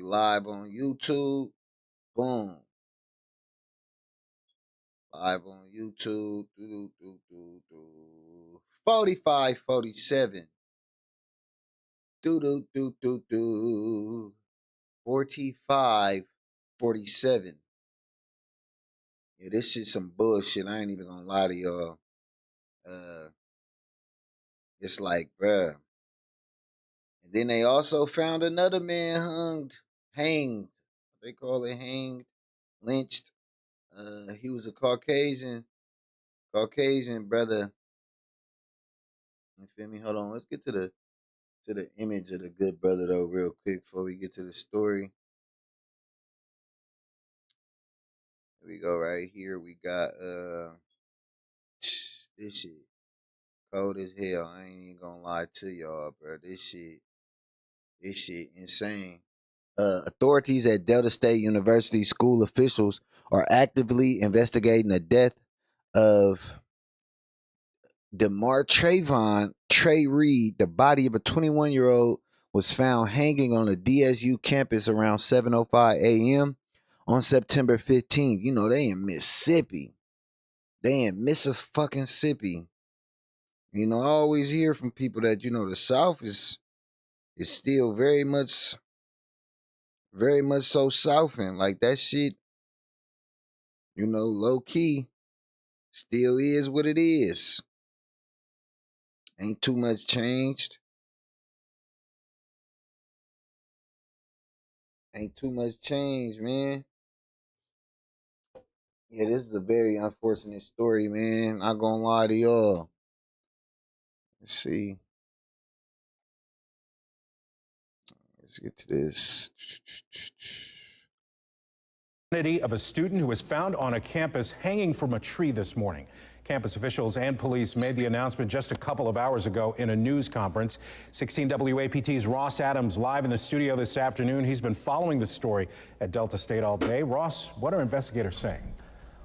We live on YouTube. Boom. Live on YouTube. 45, 47. 45, 47. Yeah, this shit some bullshit. I ain't even gonna lie to y'all. It's like, bruh. And then they also found another man hanged. They call it hanged, lynched. He was a Caucasian brother. You feel me? Hold on. Let's get to the image of the good brother though, real quick before we get to the story. Here we go right here. We got this shit cold as hell. I ain't even gonna lie to y'all, bro. This shit insane. Authorities at Delta State University school officials are actively investigating the death of Trey Reed. The body of a 21-year-old was found hanging on the DSU campus around 7:05 a.m. on September 15th. You know, they in Mississippi. They in Mississippi. You know, I always hear from people that, you know, the South is still very much so Southern. Like that shit, you know, low key, still is what it is. Ain't too much changed. Ain't too much change, man. Yeah, this is a very unfortunate story, man. Not gonna lie to y'all. Let's see. Let's get to this. Of a student who was found on a campus hanging from a tree this morning. Campus officials and police made the announcement just a couple of hours ago in a news conference. 16 WAPT's Ross Adams live in the studio this afternoon. He's been following the story at Delta State all day. Ross, what are investigators saying?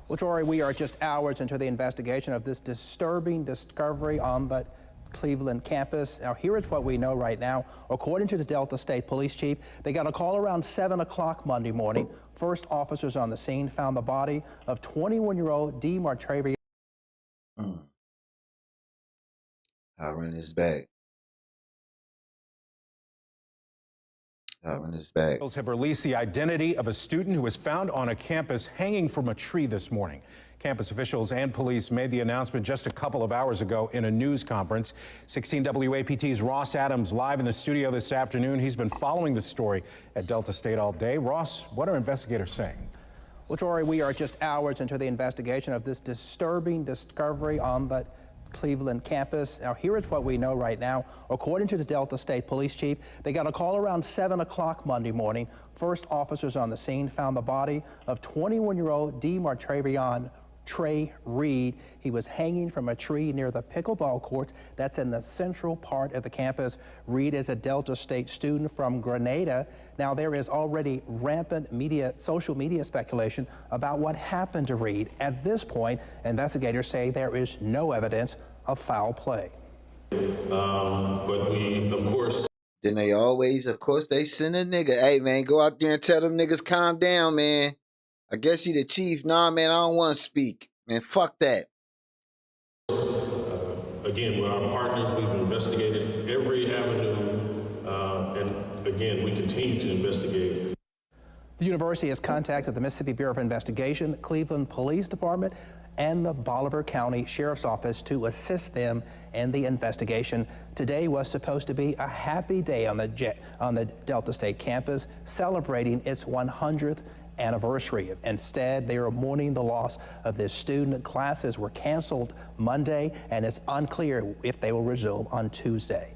Well, Troy, we are just hours into the investigation of this disturbing discovery on the Cleveland campus. Now, here is what we know right now. According to the Delta State Police Chief, they got a call around 7 o'clock Monday morning. First officers on the scene found the body of 21-year-old Martyrdom. I'll run this back. Officials have released the identity of a student who was found on a campus hanging from a tree this morning. Campus officials and police made the announcement just a couple of hours ago in a news conference. 16 WAPT's Ross Adams live in the studio this afternoon. He's been following the story at Delta State all day. Ross, what are investigators saying? Well, Troy, we are just hours into the investigation of this disturbing discovery on the Cleveland campus. Now, here is what we know right now. According to the Delta State Police Chief, they got a call around 7 o'clock Monday morning. First officers on the scene found the body of 21-year-old Martyrdom Trey Reed. He was hanging from a tree near the pickleball court that's in the central part of the campus. Reed is a Delta State student from Grenada. Now, there is already rampant social media speculation about what happened to Reed. At this point, investigators say there is no evidence of foul play. But we, of course... Then they always, of course, they send a nigga, hey, man, go out there and tell them niggas calm down, man. I guess he the chief. Nah, man, I don't want to speak. Man, fuck that. Again, with our partners, we've investigated every avenue, and again, we continue to investigate. The university has contacted the Mississippi Bureau of Investigation, Cleveland Police Department, and the Bolivar County Sheriff's Office to assist them in the investigation. Today was supposed to be a happy day on the Delta State campus, celebrating its 100th anniversary. Instead, they are mourning the loss of this student. Classes were canceled Monday, and it's unclear if they will resume on Tuesday.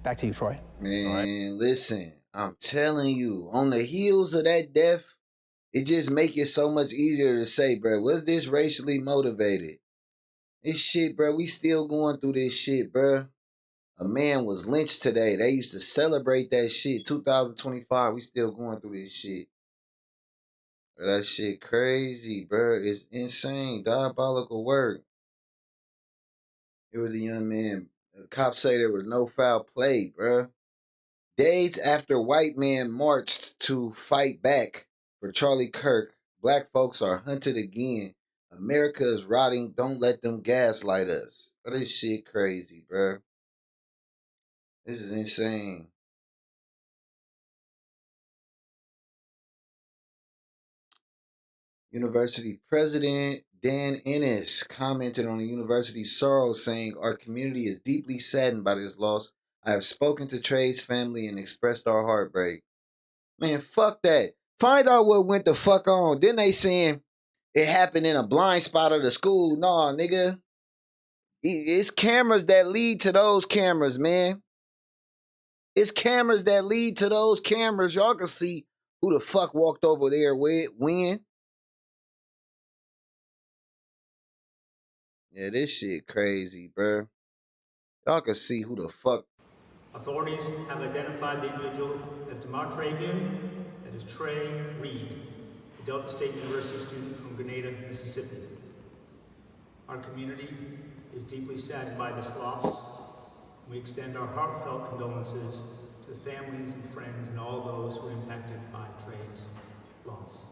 Back to you, Troy. Man, listen, I'm telling you, on the heels of that death, it just make it so much easier to say, bro, was this racially motivated? This shit, bro, we still going through this shit, bro. A man was lynched today. They used to celebrate that shit. 2025, we still going through this shit. That shit crazy, bro. It's insane. Diabolical work. It was a young man. The cops say there was no foul play, bro. Days after white men marched to fight back for Charlie Kirk. Black folks are hunted again. America is rotting. Don't let them gaslight us. But this shit crazy, bro. This is insane. University President Dan Ennis commented on the university's sorrow, saying, "Our community is deeply saddened by this loss. I have spoken to Trey's family and expressed our heartbreak." Man, fuck that. Find out what went the fuck on. Then they saying it happened in a blind spot of the school. Nah, nigga. It's cameras that lead to those cameras, man. It's cameras that lead to those cameras. Y'all can see who the fuck walked over there when. Yeah, this shit crazy, bro. Y'all can see who the fuck. Authorities have identified the individual as Martyrdom, that is Trey Reed, a Delta State University student from Grenada, Mississippi. Our community is deeply saddened by this loss. We extend our heartfelt condolences to the families and friends and all those who were impacted by Trey's loss.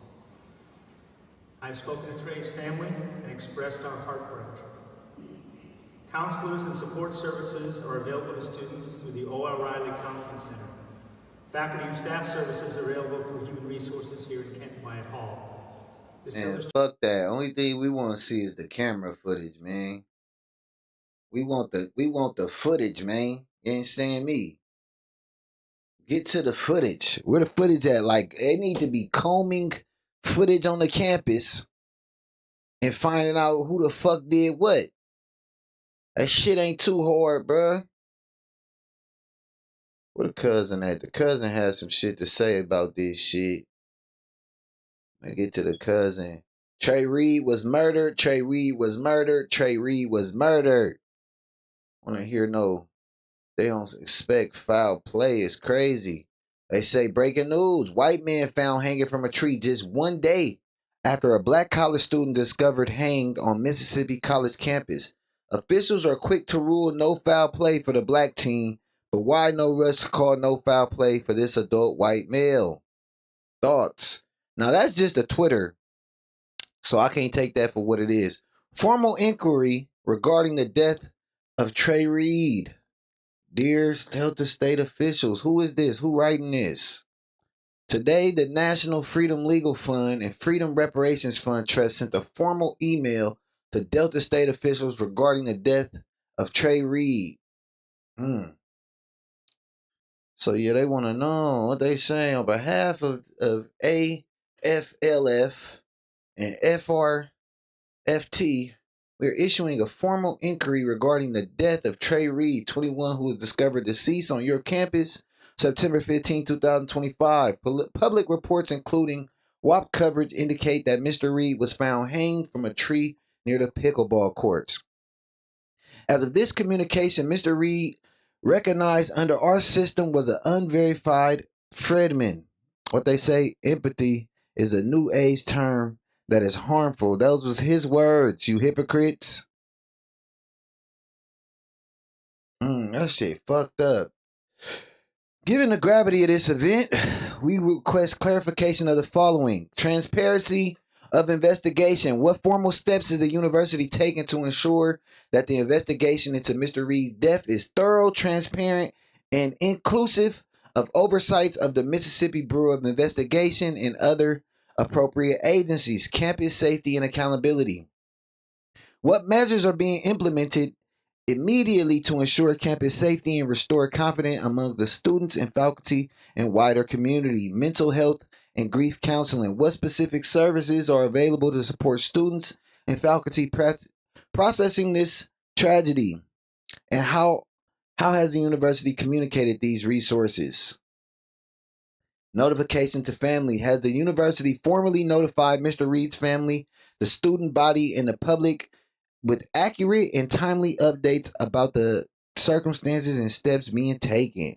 I have spoken to Trey's family and expressed our heartbreak. Counselors and support services are available to students through the O.R. Riley Counseling Center. Faculty and staff services are available through Human Resources here in Kent Wyatt Hall. Man, fuck that. Only thing we want to see is the camera footage, man. We want the footage, man. You understand me? Get to the footage. Where the footage at? Like, they need to be combing footage on the campus and finding out who the fuck did what. That shit ain't too hard, bruh. Where the cousin at? The cousin has some shit to say about this shit. Let's get to the cousin. Trey Reed was murdered. Trey Reed was murdered. Trey Reed was murdered. Want to hear no. They don't expect foul play. It's crazy. They say breaking news. White man found hanging from a tree just one day after a black college student discovered hanged on Mississippi College campus. Officials are quick to rule no foul play for the black team, but why no rush to call no foul play for this adult white male? Thoughts? Now that's just a Twitter, so I can't take that for what it is. Formal inquiry regarding the death of Trey Reed. Dear Delta State officials, who is this? Who writing this? Today, the National Freedom Legal Fund and Freedom Reparations Fund Trust sent a formal email to Delta State officials regarding the death of Trey Reed. So yeah, they want to know what they say on behalf of AFLF and FRFT. We're issuing a formal inquiry regarding the death of Trey Reed, 21, who was discovered deceased on your campus September 15, 2025. Public reports, including WAP coverage, indicate that Mr. Reed was found hanged from a tree near the pickleball courts. As of this communication, Mr. Reed, recognized under our system, was an unverified Fredman. What they say, empathy is a new age term that is harmful. Those was his words, you hypocrites. That shit fucked up. Given the gravity of this event, we request clarification of the following. Transparency of investigation. What formal steps is the university taking to ensure that the investigation into Mr. Reed's death is thorough, transparent, and inclusive of oversights of the Mississippi Bureau of Investigation and other appropriate agencies? Campus safety and accountability. What measures are being implemented immediately to ensure campus safety and restore confidence among the students and faculty and wider community? Mental health and grief counseling. What specific services are available to support students and faculty processing this tragedy? And how has the university communicated these resources? Notification to family. Has the university formally notified Mr. Reed's family, the student body, and the public with accurate and timely updates about the circumstances and steps being taken?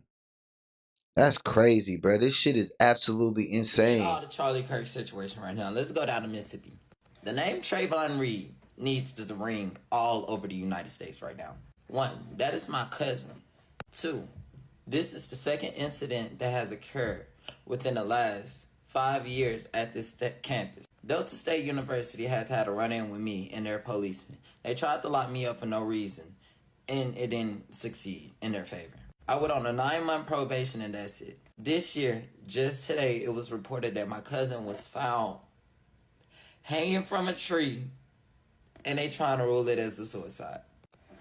That's crazy, bro. This shit is absolutely insane. All the Charlie Kirk situation right now. Let's go down to Mississippi. The name Trayvon Reed needs to ring all over the United States right now. 1, that is my cousin. 2, this is the second incident that has occurred within the last 5 years at this campus. Delta State University has had a run-in with me and their policemen. They tried to lock me up for no reason, and it didn't succeed in their favor. I went on a 9-month probation, and that's it. This year, just today, it was reported that my cousin was found hanging from a tree, and they trying to rule it as a suicide.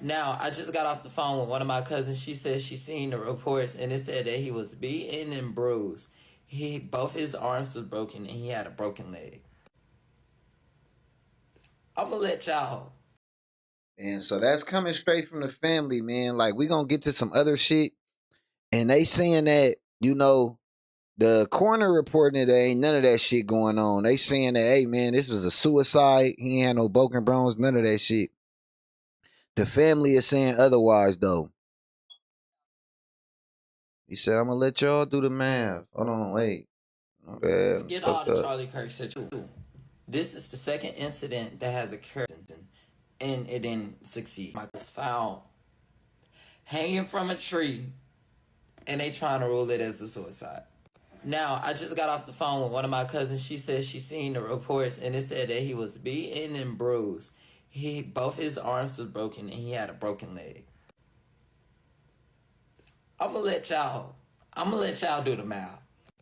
Now, I just got off the phone with one of my cousins. She said she seen the reports, and it said that he was beaten and bruised. Both his arms was broken, and he had a broken leg. I'm gonna let y'all. And so that's coming straight from the family, man. Like, we gonna get to some other shit. And they saying that, you know, the coroner reporting that there ain't none of that shit going on. They saying that, hey, man, this was a suicide. He ain't had no broken bones, none of that shit. The family is saying otherwise, though. He said, I'm gonna let y'all do the math. Hold on, wait. Okay. Forget all the Charlie Kirk situation. This is the second incident that has occurred, and it didn't succeed. Michael was found hanging from a tree, and they trying to rule it as a suicide. Now, I just got off the phone with one of my cousins. She said she seen the reports, and it said that he was beaten and bruised. Both his arms was broken, and he had a broken leg. I'm gonna let y'all do the math.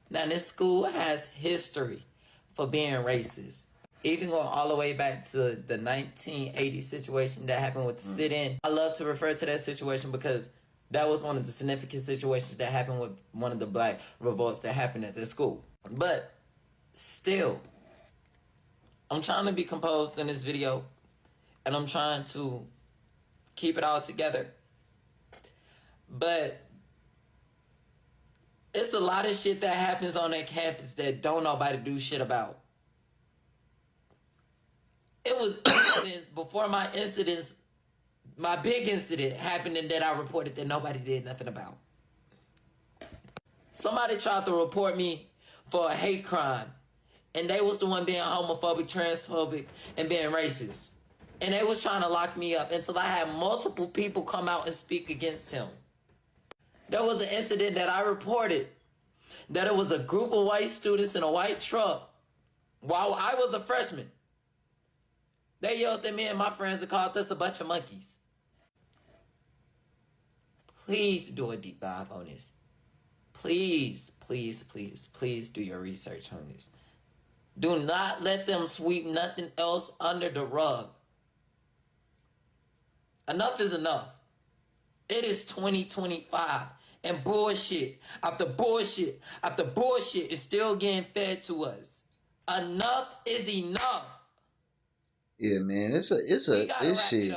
Now, this school has history for being racist. Even going all the way back to the 1980 situation that happened with the sit-in. I love to refer to that situation because that was one of the significant situations that happened with one of the black revolts that happened at the school. But still, I'm trying to be composed in this video, and I'm trying to keep it all together. But it's a lot of shit that happens on that campus that don't nobody do shit about. It was incidents before my big incident happened, and that I reported that nobody did nothing about. Somebody tried to report me for a hate crime, and they was the one being homophobic, transphobic, and being racist. And they was trying to lock me up until I had multiple people come out and speak against him. There was an incident that I reported that it was a group of white students in a white truck while I was a freshman. They yelled at me and my friends and called us a bunch of monkeys. Please do a deep dive on this. Please, please, please, please do your research on this. Do not let them sweep nothing else under the rug. Enough is enough. It is 2025, and bullshit after bullshit after bullshit is still getting fed to us. Enough is enough. Yeah, man, it's shit.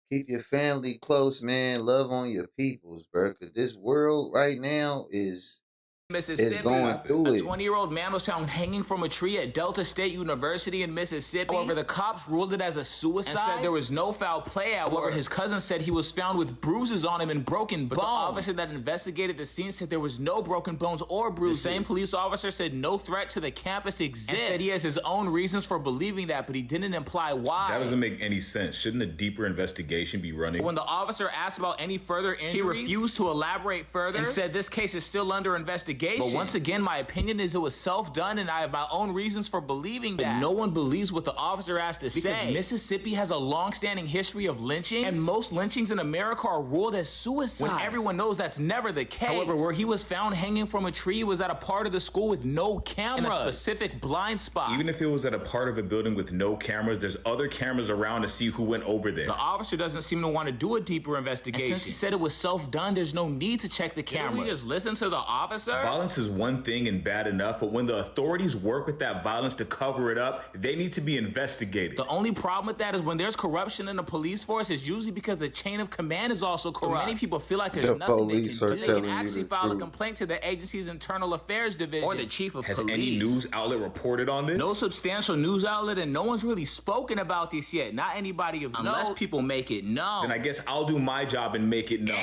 Keep your family close, man. Love on your peoples, bro. Cause this world right now is going through it. A 20-year-old man was found hanging from a tree at Delta State University in Mississippi. However, the cops ruled it as a suicide and said there was no foul play at work. However, his cousin said he was found with bruises on him and broken bones. But the officer that investigated the scene said there was no broken bones or bruises. The same police officer said no threat to the campus exists and said he has his own reasons for believing that, but he didn't imply why. That doesn't make any sense. Shouldn't a deeper investigation be running? When the officer asked about any further injuries, he refused to elaborate further and said this case is still under investigation. But once again, my opinion is it was self-done, and I have my own reasons for believing that. But no one believes what the officer has to say. Because Mississippi has a long-standing history of lynchings, and most lynchings in America are ruled as suicides. When everyone knows that's never the case. However, where he was found hanging from a tree was at a part of the school with no cameras. In a specific blind spot. Even if it was at a part of a building with no cameras, there's other cameras around to see who went over there. The officer doesn't seem to want to do a deeper investigation. And since he said it was self-done, there's no need to check the camera. Didn't we just listen to the officer? Violence is one thing and bad enough, but when the authorities work with that violence to cover it up, they need to be investigated. The only problem with that is when there's corruption in the police force, it's usually because the chain of command is also corrupt. So many people feel like there's nothing they can do. They can actually file a complaint to the agency's internal affairs division or the chief of police. Has any news outlet reported on this? No substantial news outlet, and no one's really spoken about this yet. Not anybody of note. Unless people make it known. Then I guess I'll do my job and make it known.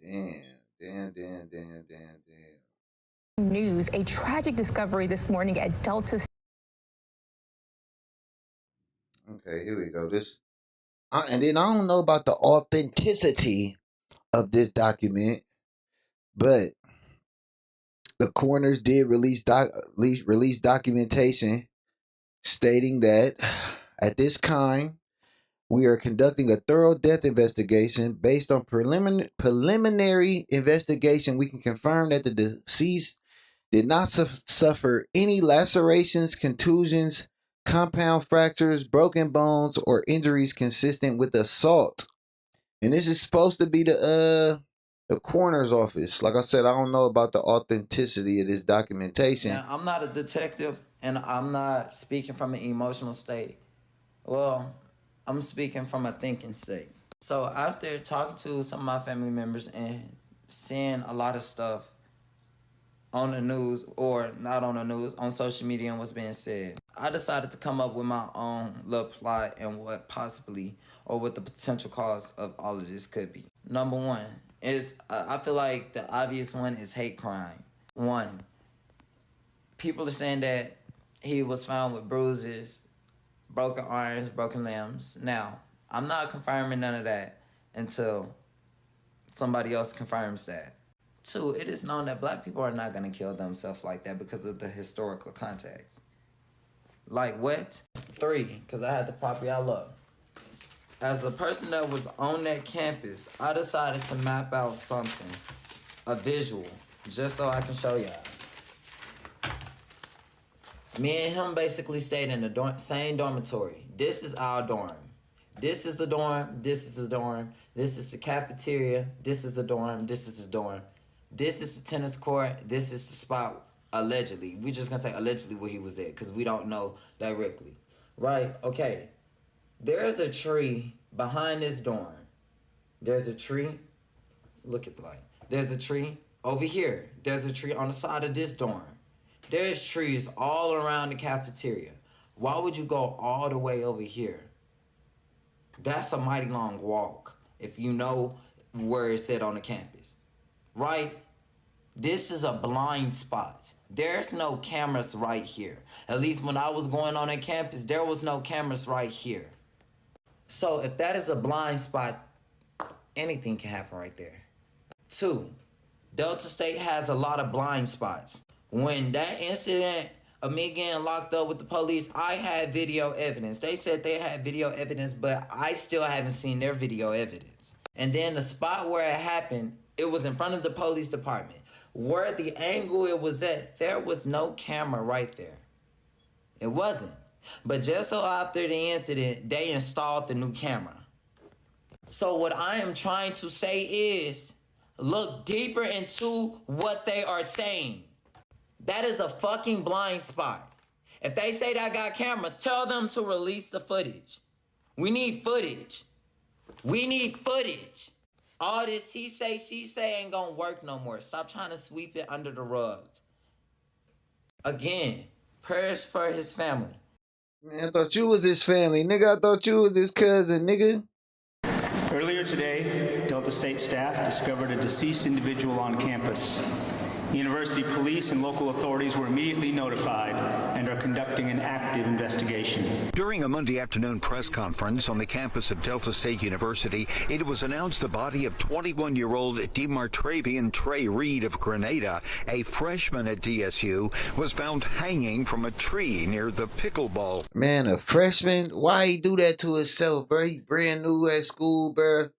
Damn. News, a tragic discovery this morning at Delta. Okay, here we go. This And then I don't know about the authenticity of this document, but the coroners did release documentation stating that at this time we are conducting a thorough death investigation. Based on preliminary investigation, we can confirm that the deceased did not suffer any lacerations, contusions, compound fractures, broken bones, or injuries consistent with assault. And this is supposed to be the coroner's office. Like I said, I don't know about the authenticity of this documentation. Now, I'm not a detective, and I'm not speaking from an emotional state. Well, I'm speaking from a thinking state. So after talking to some of my family members and seeing a lot of stuff on the news, or not on the news, on social media and what's being said, I decided to come up with my own little plot and what possibly, or what the potential cause of all of this could be. Number one is, I feel like the obvious one is hate crime. One, people are saying that he was found with bruises, broken arms, broken limbs. Now, I'm not confirming none of that until somebody else confirms that. Two, it is known that black people are not going to kill themselves like that because of the historical context. Like what? Three, because I had to pop y'all up. As a person that was on that campus, I decided to map out something, a visual, just so I can show y'all. Me and him basically stayed in the same dormitory. This is our dorm. This is the dorm, this is the dorm, this is the cafeteria, this is the dorm, this is the dorm. This is the tennis court, this is the spot, allegedly. We just gonna say allegedly where he was at, because we don't know directly. Right, okay. There's a tree behind this dorm. There's a tree, look at the light. There's a tree over here. There's a tree on the side of this dorm. There's trees all around the cafeteria. Why would you go all the way over here? That's a mighty long walk, if you know where it's at on the campus. Right? This is a blind spot. There's no cameras right here. At least when I was going on that campus, there was no cameras right here. So if that is a blind spot, anything can happen right there. Two, Delta State has a lot of blind spots. When that incident of me getting locked up with the police, I had video evidence. They said they had video evidence, but I still haven't seen their video evidence. And then the spot where it happened, it was in front of the police department. Where the angle it was at, there was no camera right there. It wasn't. But just so after the incident, they installed the new camera. So what I am trying to say is, look deeper into what they are saying. That is a fucking blind spot. If they say that I got cameras, tell them to release the footage. We need footage. We need footage. All this he say, she say ain't gonna work no more. Stop trying to sweep it under the rug. Again, prayers for his family. Man, I thought you was his family, nigga. I thought you was his cousin, nigga. Earlier today, Delta State staff discovered a deceased individual on campus. University police and local authorities were immediately notified and are conducting an active investigation. During a Monday afternoon press conference on the campus of Delta State University, it was announced the body of 21-year-old DeMartravian Trey Reed of Grenada, a freshman at DSU, was found hanging from a tree near the pickleball. Man, a freshman? Why he do that to himself, bro? He brand new at school, bro.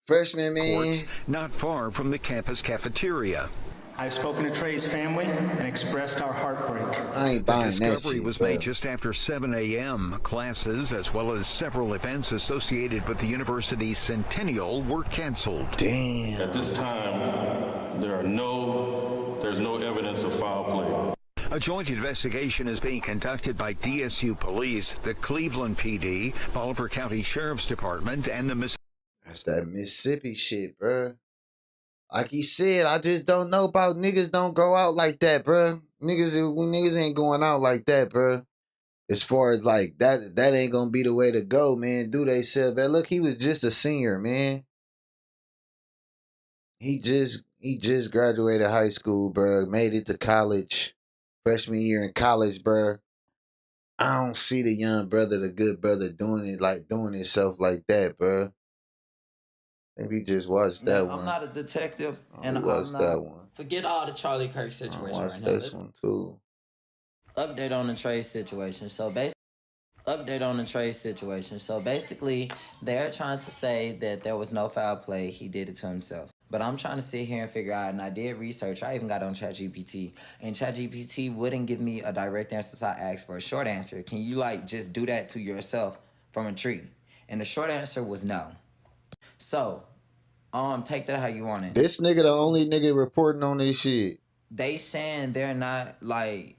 Freshman, man. Not far from the campus cafeteria. I've spoken to Trey's family and expressed our heartbreak. I ain't buying that shit. The discovery was made just after 7 a.m. Classes, as well as several events associated with the university's centennial, were canceled. Damn. At this time, there's no evidence of foul play. A joint investigation is being conducted by DSU Police, the Cleveland PD, Bolivar County Sheriff's Department, and the Mississippi. That's that Mississippi shit, bro. Like he said, I just don't know about niggas don't go out like that, bro. Niggas ain't going out like that, bro. As far as like that ain't gonna be the way to go, man. Do they self? Look, he was just a senior, man. He just graduated high school, bro. Made it to college, freshman year in college, bro. I don't see the young brother, the good brother, doing himself like that, bro. Maybe just watch that one. I'm not a detective, and watch I'm that not. one. Forget all the Charlie Kirk I situation watch right now. this one too. Update on the Trey situation. So basically, they're trying to say that there was no foul play. He did it to himself. But I'm trying to sit here and figure out, and I did research. I even got on ChatGPT, and ChatGPT wouldn't give me a direct answer, so I asked for a short answer. Can you just do that to yourself from a tree? And the short answer was no. So, take that how you want it. This nigga the only nigga reporting on this shit. They saying they're not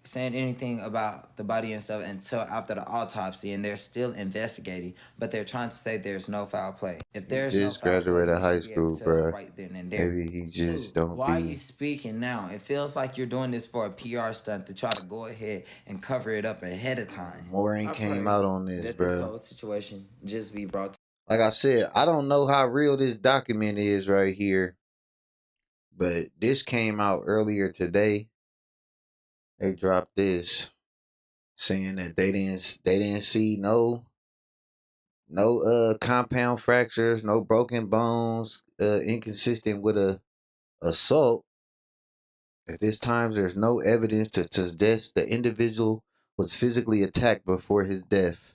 saying anything about the body and stuff until after the autopsy, and they're still investigating. But they're trying to say there's no foul play. If there's no foul graduated play, high school, bro. right then and there. Maybe he just don't Why are be. you speaking now? It feels like you're doing this for a PR stunt to try to go ahead and cover it up ahead of time. More ain't came out on this, bro. This whole situation just be brought to. Like I said, I don't know how real this document is right here, but this came out earlier today. They dropped this saying that they didn't see no compound fractures, no broken bones, inconsistent with a assault. At this time, there's no evidence to suggest the individual was physically attacked before his death.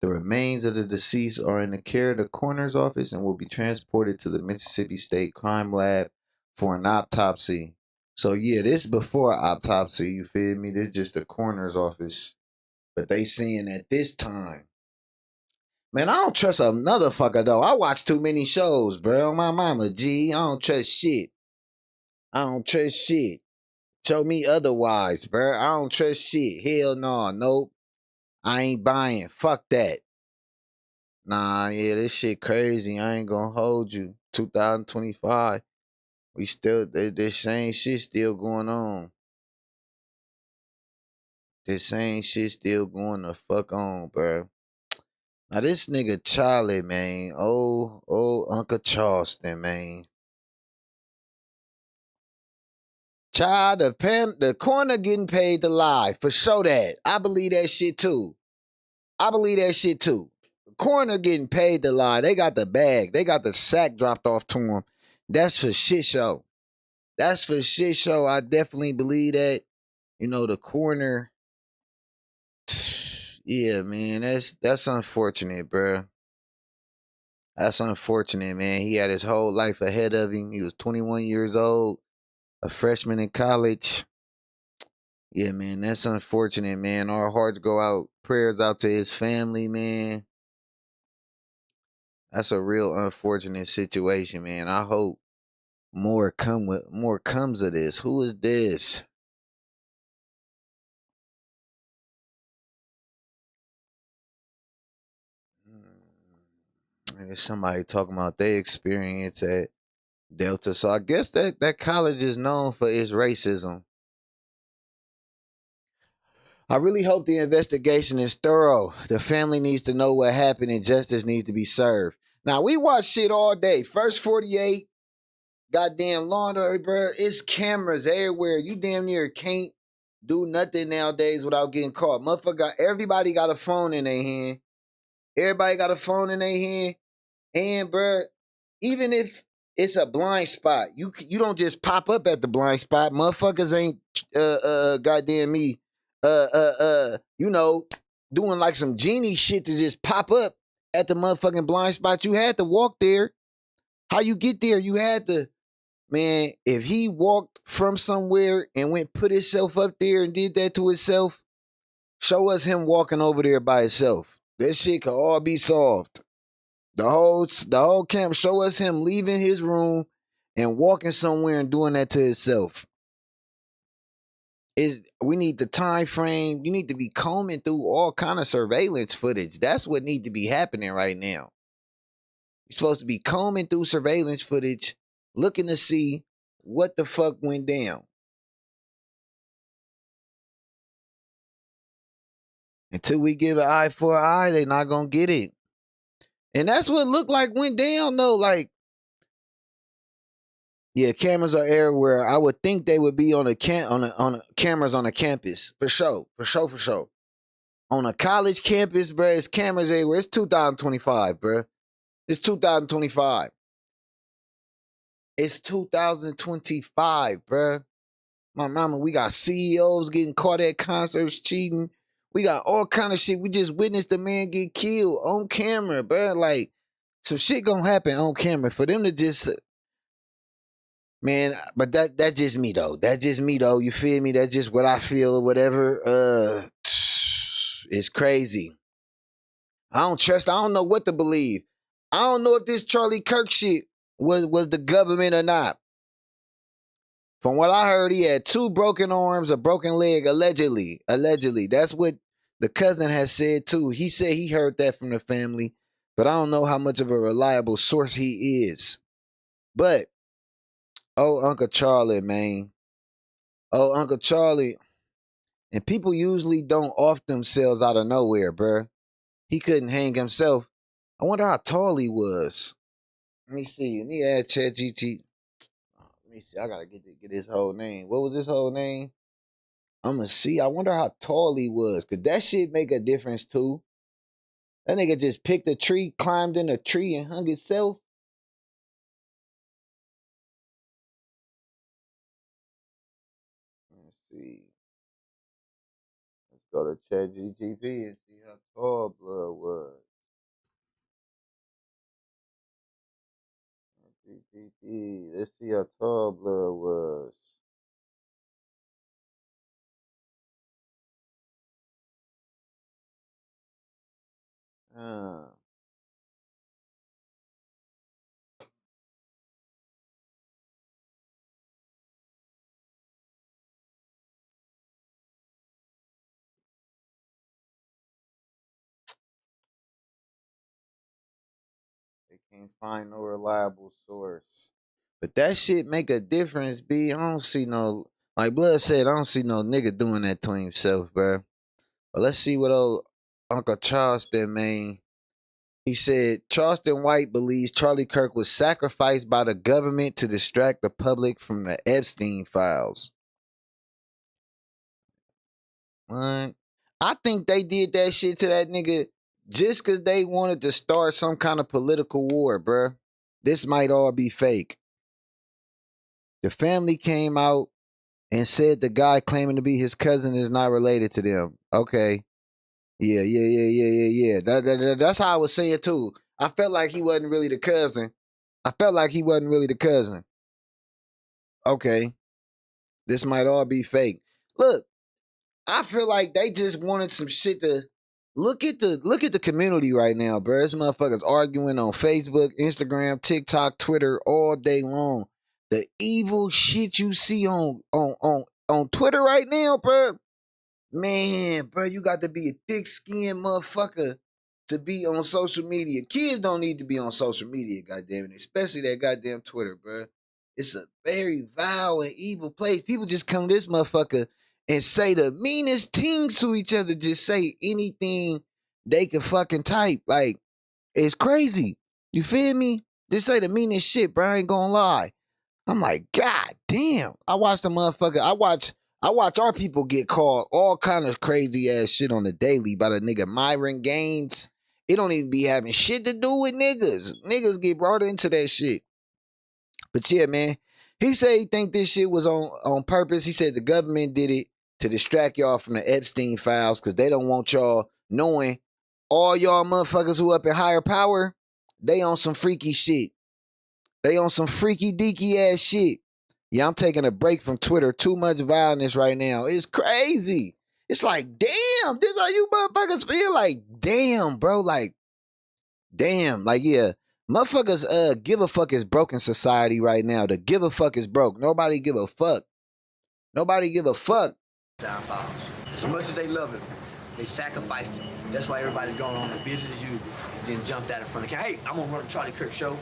The remains of the deceased are in the care of the coroner's office and will be transported to the Mississippi State Crime Lab for an autopsy. So yeah, this is before autopsy, you feel me? This is just the coroner's office. But they saying at this time. Man, I don't trust another fucker though. I watch too many shows, bro. My mama, G. I don't trust shit. Show me otherwise, bro. I don't trust shit. Hell no. Nope. I ain't buying. Fuck that. Nah, yeah, this shit crazy. I ain't gonna hold you. 2025. We still, this same shit still going on. This same shit still going the fuck on, bro. Now this nigga Charlie, man. Oh, Uncle Charleston, man. Child, the coroner getting paid to lie. For sure that. I believe that shit too. The coroner getting paid to lie. They got the bag. They got the sack dropped off to him. That's for shit show. I definitely believe that. You know, the coroner. Yeah, man. That's unfortunate, bro. That's unfortunate, man. He had his whole life ahead of him. He was 21 years old, a freshman in college. Yeah, man, that's unfortunate, man. Our hearts go out, prayers out to his family, man. That's a real unfortunate situation, man. I hope more comes of this. Who is this? There's somebody talking about their experience at Delta. So I guess that college is known for its racism. I really hope the investigation is thorough. The family needs to know what happened and justice needs to be served. Now, we watch shit all day. First 48, goddamn laundry, bro. It's cameras everywhere. You damn near can't do nothing nowadays without getting caught. Everybody got a phone in their hand. And, bro, even if it's a blind spot, you don't just pop up at the blind spot. Motherfuckers ain't, goddamn me, you know, doing like some genie shit to just pop up at the motherfucking blind spot. You had to walk there. How you get there? You had to, man, if he walked from somewhere and put himself up there and did that to himself, show us him walking over there by himself. That shit could all be solved. The whole camp, show us him leaving his room and walking somewhere and doing that to himself. We need the time frame. You need to be combing through all kind of surveillance footage. That's what need to be happening right now. You're supposed to be combing through surveillance footage, looking to see what the fuck went down. Until we give an eye for an eye, they're not gonna get it. And that's what looked like went down though. Like, yeah, cameras are everywhere. I would think they would be on cameras on a campus for sure. on a college campus, bro. It's cameras everywhere. It's 2025, bro. It's 2025. It's 2025, bro. My mama, we got CEOs getting caught at concerts cheating. We got all kind of shit. We just witnessed a man get killed on camera, bro. Like, some shit gonna happen on camera for them to just, man. But that's just me though. That's just me though. You feel me? That's just what I feel or whatever. It's crazy. I don't trust. I don't know what to believe. I don't know if this Charlie Kirk shit was the government or not. From what I heard, he had 2 broken arms, a broken leg, allegedly. Allegedly. That's what the cousin has said too. He said he heard that from the family, but I don't know how much of a reliable source he is. But, oh, Uncle Charlie, man. Oh, Uncle Charlie. And people usually don't off themselves out of nowhere, bruh. He couldn't hang himself. I wonder how tall he was. Let me see. Let me add ChatGPT. Let me see. I gotta get his whole name. What was his whole name? I'm gonna see. I wonder how tall he was. Could that shit make a difference too? That nigga just picked a tree, climbed in a tree, and hung himself. Let's see. Let's go to ChatGPT and see how tall blood was. Let's see how tall blood was. They can't find no reliable source. But that shit make a difference, B. I don't see no, like Blood said, I don't see no nigga doing that to himself, bro. But let's see what old Uncle Charleston, man. He said, Charleston White believes Charlie Kirk was sacrificed by the government to distract the public from the Epstein files. What? I think they did that shit to that nigga just because they wanted to start some kind of political war, bruh. This might all be fake. The family came out and said the guy claiming to be his cousin is not related to them. Okay. Yeah. That's how I was saying too. I felt like he wasn't really the cousin. Okay. This might all be fake. Look, I feel like they just wanted some shit to look at the community right now, bro. This motherfuckers arguing on Facebook, Instagram, TikTok, Twitter all day long. The evil shit you see on Twitter right now, bro. Man, bro, you got to be a thick-skinned motherfucker to be on social media. Kids don't need to be on social media, goddamn it, especially that goddamn Twitter, bro. It's a very vile and evil place. People just come to this motherfucker and say the meanest things to each other. Just say anything they can fucking type. Like, it's crazy. You feel me? Just say the meanest shit, bro. I ain't gonna lie. I'm like, God damn. I watch the motherfucker. I watch our people get called all kind of crazy ass shit on the daily by the nigga Myron Gaines. It don't even be having shit to do with niggas. Niggas get brought into that shit. But yeah, man. He said he think this shit was on purpose. He said the government did it to distract y'all from the Epstein files because they don't want y'all knowing all y'all motherfuckers who up in higher power, they on some freaky shit. They on some freaky deaky ass shit. Yeah, I'm taking a break from Twitter. Too much violence right now. It's crazy. It's like, damn, this how you motherfuckers feel? Like, damn, bro. Like, damn. Like, yeah. Motherfuckers give a fuck is broken society right now. The give a fuck is broke. Nobody give a fuck. Nobody give a fuck. Downfalls. As much as they love him, they sacrificed him. That's why everybody's going on as busy as you. Then jumped out in front of the camera. Hey, I'm gonna run the Charlie Kirk show.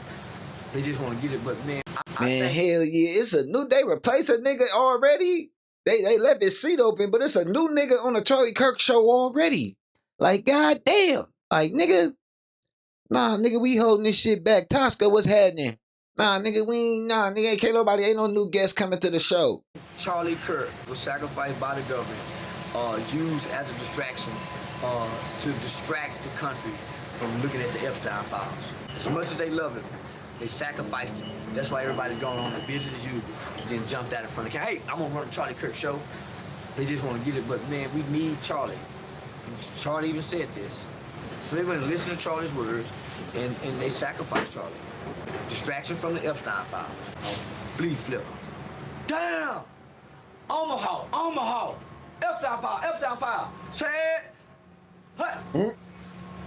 They just want to get it, but man, man, hell yeah, it's a new. They replaced a nigga already. They left his seat open, but it's a new nigga on the Charlie Kirk show already. Like, goddamn, like nigga, nah, nigga, we holding this shit back. Tosca, what's happening? Nah, nigga, nigga, ain't no new guests coming to the show. Charlie Kirk was sacrificed by the government, used as a distraction to distract the country from looking at the Epstein files. As much as they love him, they sacrificed him. That's why everybody's going on as busy as you, and then jumped out in front of the camera. Hey, I'm gonna run the Charlie Kirk show. They just want to get it, but man, we need Charlie. And Charlie even said this. So they're gonna listen to Charlie's words, and they sacrificed Charlie. Distraction from the Epstein files. Flea flicker. Damn! Omaha! Epstein file. Say it! Huh?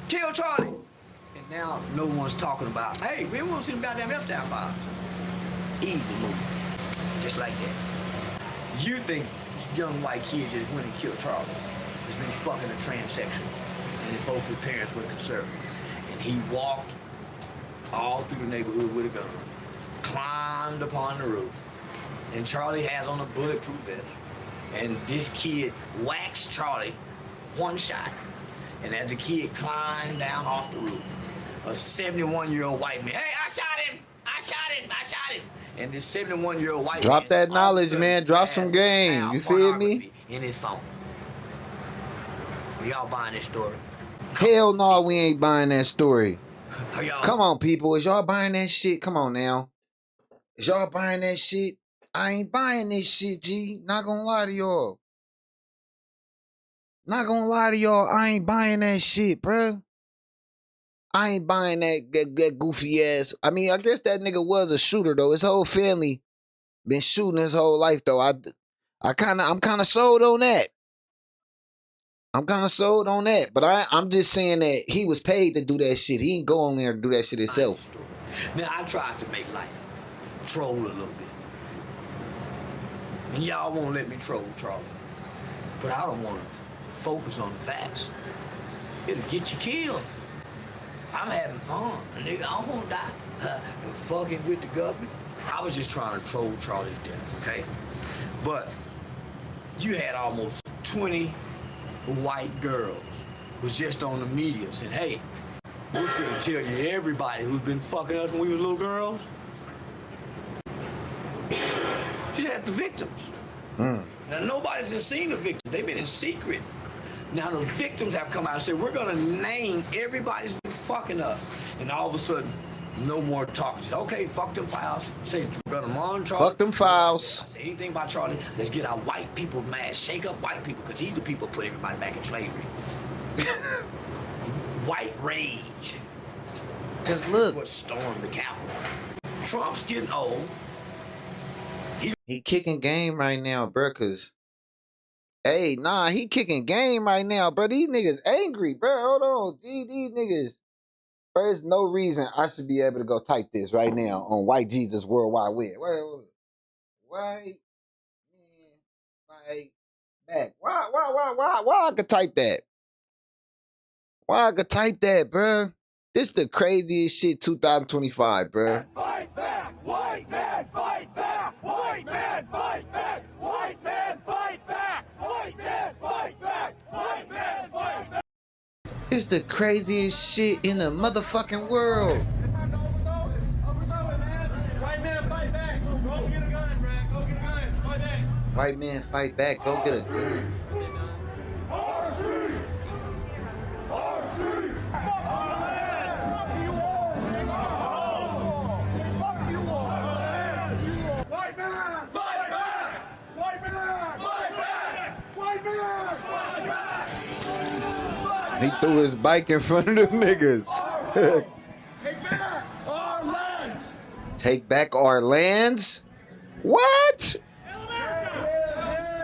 Kill Charlie! And now no one's talking about, hey, we don't want to see them goddamn Epstein files. Easy move. Just like that. You think young white kid just went and killed Charlie. He's been fucking a transsexual. And both his parents were conservative. And he walked all through the neighborhood with a gun. Climbed upon the roof. And Charlie has on a bulletproof vest. And this kid whacks Charlie one shot. And as the kid climbed down off the roof, a 71-year-old white man, hey, I shot him! And this 71-year-old white man. Drop that knowledge, man. Drop some game. You feel me? In his phone. Are y'all buying this story? Hell no, we ain't buying that story. Come on, people. Is y'all buying that shit? Come on now. Is y'all buying that shit? I ain't buying this shit, G. Not gonna lie to y'all. I ain't buying that shit, bruh. I ain't buying that goofy ass. I mean, I guess that nigga was a shooter, though. His whole family been shooting his whole life, though. I'm kind of sold on that. But I'm just saying that he was paid to do that shit. He ain't go on there and do that shit himself. Now, I tried to make light of it, troll a little bit. And y'all won't let me troll Charlie. But I don't want to focus on the facts. It'll get you killed. I'm having fun. Nigga, I don't want to die. Fucking with the government. I was just trying to troll Charlie to death, okay? But you had almost 20 white girls was just on the media saying, hey, we're finna tell you everybody who's been fucking us when we was little girls. You had the victims. Now, nobody's just seen the victims. They've been in secret. Now, the victims have come out and said, we're going to name everybody's been fucking us. And all of a sudden, no more talk. Okay, fuck them files. Say, we're going to monitor Charlie. Fuck them files. Say anything about Charlie, let's get our white people mad. Shake up white people, because these are the people who put everybody back in slavery. White rage. Because look. What stormed the Capitol. Trump's getting old. He kicking game right now, bro, because, hey, nah, he kicking game right now, bro. These niggas angry, bro. Hold on. These niggas. There's no reason I should be able to go type this right now on White Jesus Worldwide Web. White back. Why I could type that? Why I could type that, bro? This the craziest shit 2025, bro. Fight back! White man, fight back! White man, fight back! White man, fight back! White man, fight back! White man, fight back! It's the craziest shit in the motherfucking world. White man, fight back! Go get a gun, Brad. Go get a gun. Fight back. White man, fight back. Go get a gun. Our streets! Our streets! He threw his bike in front of the niggas. Take back our lands. Take back our lands? What?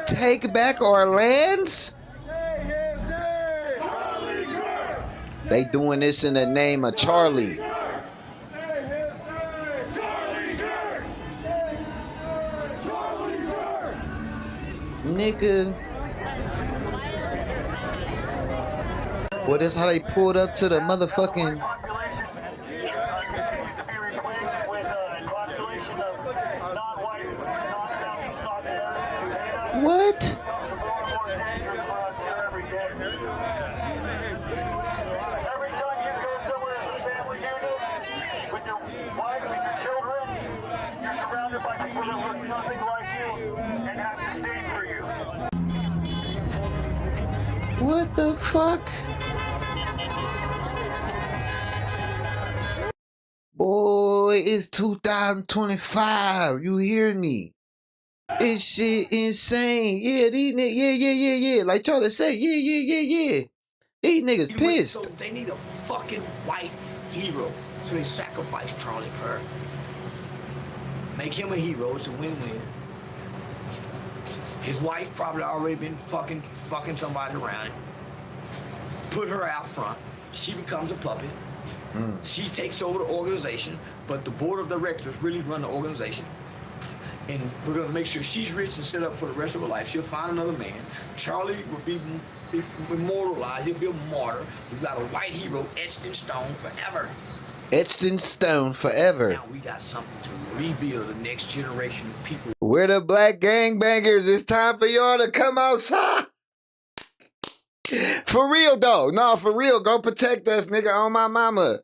Take back our lands? They doing this in the name of Charlie. Nigga. Well, that's how they pulled up to the motherfucking... What? What the fuck? Boy, it's 2025. You hear me? This shit insane. Yeah, these niggas, yeah. Like Charlie said, yeah. These niggas pissed. So they need a fucking white hero. So they sacrifice Charlie Kirk. Make him a hero. It's a win-win. His wife probably already been fucking somebody around him. Put her out front. She becomes a puppet. She takes over the organization, but the board of directors really run the organization. And we're gonna make sure she's rich and set up for the rest of her life. She'll find another man. Charlie will be immortalized. He'll be a martyr. We've got a white hero etched in stone forever. Etched in stone forever. Now we got something to rebuild the next generation of people. We're the black gangbangers. It's time for y'all to come outside. For real, though. No, for real. Go protect us, nigga, on my mama.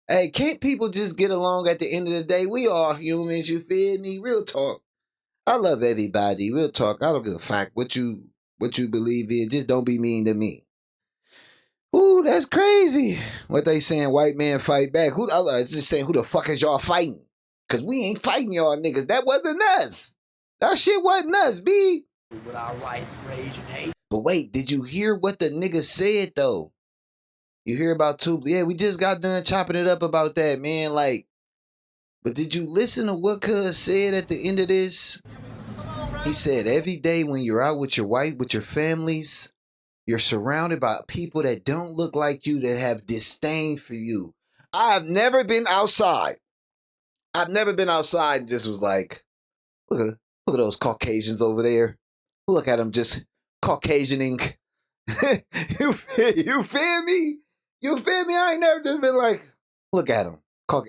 Hey, can't people just get along at the end of the day? We all humans, you feel me? Real talk. I love everybody. Real talk. I don't give a fuck what you believe in. Just don't be mean to me. Ooh, that's crazy. What they saying, white man fight back. It's just saying, who the fuck is y'all fighting? Because we ain't fighting y'all niggas. That wasn't us. That shit wasn't us, B. With our right rage and hate. But wait, did you hear what the nigga said, though? You hear about Tube? Yeah, we just got done chopping it up about that, man. Like, but did you listen to what Cuz said at the end of this? He said, every day when you're out with your wife, with your families, you're surrounded by people that don't look like you, that have disdain for you. I've never been outside. I've never been outside and just was like, look at those Caucasians over there. Look at them just Caucasianing. You feel me? You feel me? I ain't never just been like, look at them.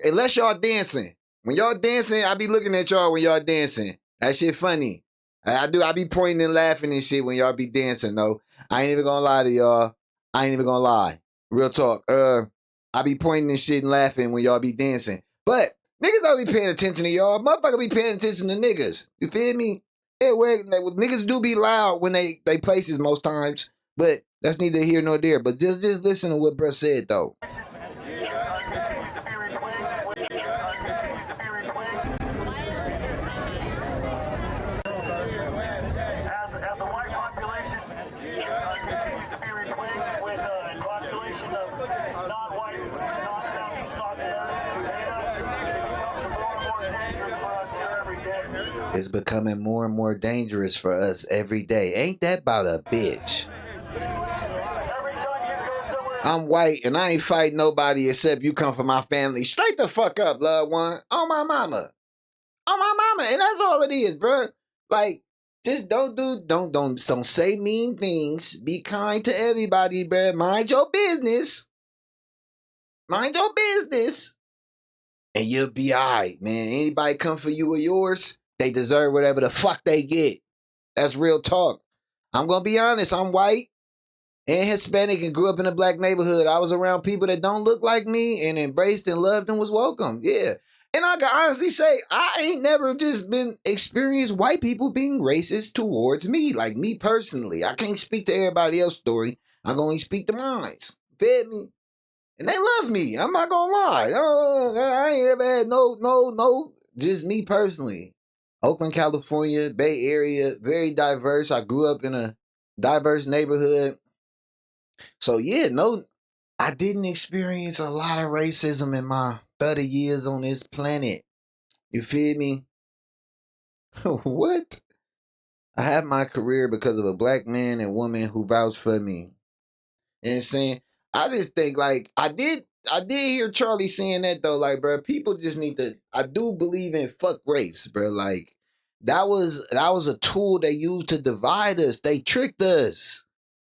Unless y'all dancing. When y'all dancing, I be looking at y'all when y'all dancing. That shit funny. I be pointing and laughing and shit when y'all be dancing, though. I ain't even gonna lie to y'all. I ain't even gonna lie. Real talk. I be pointing and shit and laughing when y'all be dancing. But niggas don't be paying attention to y'all. Motherfucker be paying attention to niggas. You feel me? Yeah, niggas do be loud when they places most times. But that's neither here nor there. But just listen to what bruh said, though. It's becoming more and more dangerous for us every day. Ain't that about a bitch? I'm white and I ain't fighting nobody except you come from my family. Straight the fuck up, loved one. On my mama. On my mama. And that's all it is, bro. Like, just don't say mean things. Be kind to everybody, bro. Mind your business. Mind your business. And you'll be all right, man. Anybody come for you or yours, they deserve whatever the fuck they get. That's real talk. I'm going to be honest. I'm white and Hispanic and grew up in a black neighborhood. I was around people that don't look like me and embraced and loved and was welcome. Yeah. And I can honestly say, I ain't never just been experienced white people being racist towards me. Like me personally. I can't speak to everybody else's story. I'm going to speak to mine. Fed me. And they love me. I'm not going to lie. I ain't ever had no. Just me personally. Oakland, California, Bay Area, very diverse. I grew up in a diverse neighborhood. So yeah, I didn't experience a lot of racism in my 30 years on this planet. You feel me? What? I have my career because of a black man and woman who vouched for me. And saying, I just think like I did hear Charlie saying that though, like, bro, people just need to. I do believe in fuck race, bro. Like that was a tool they used to divide us. They tricked us.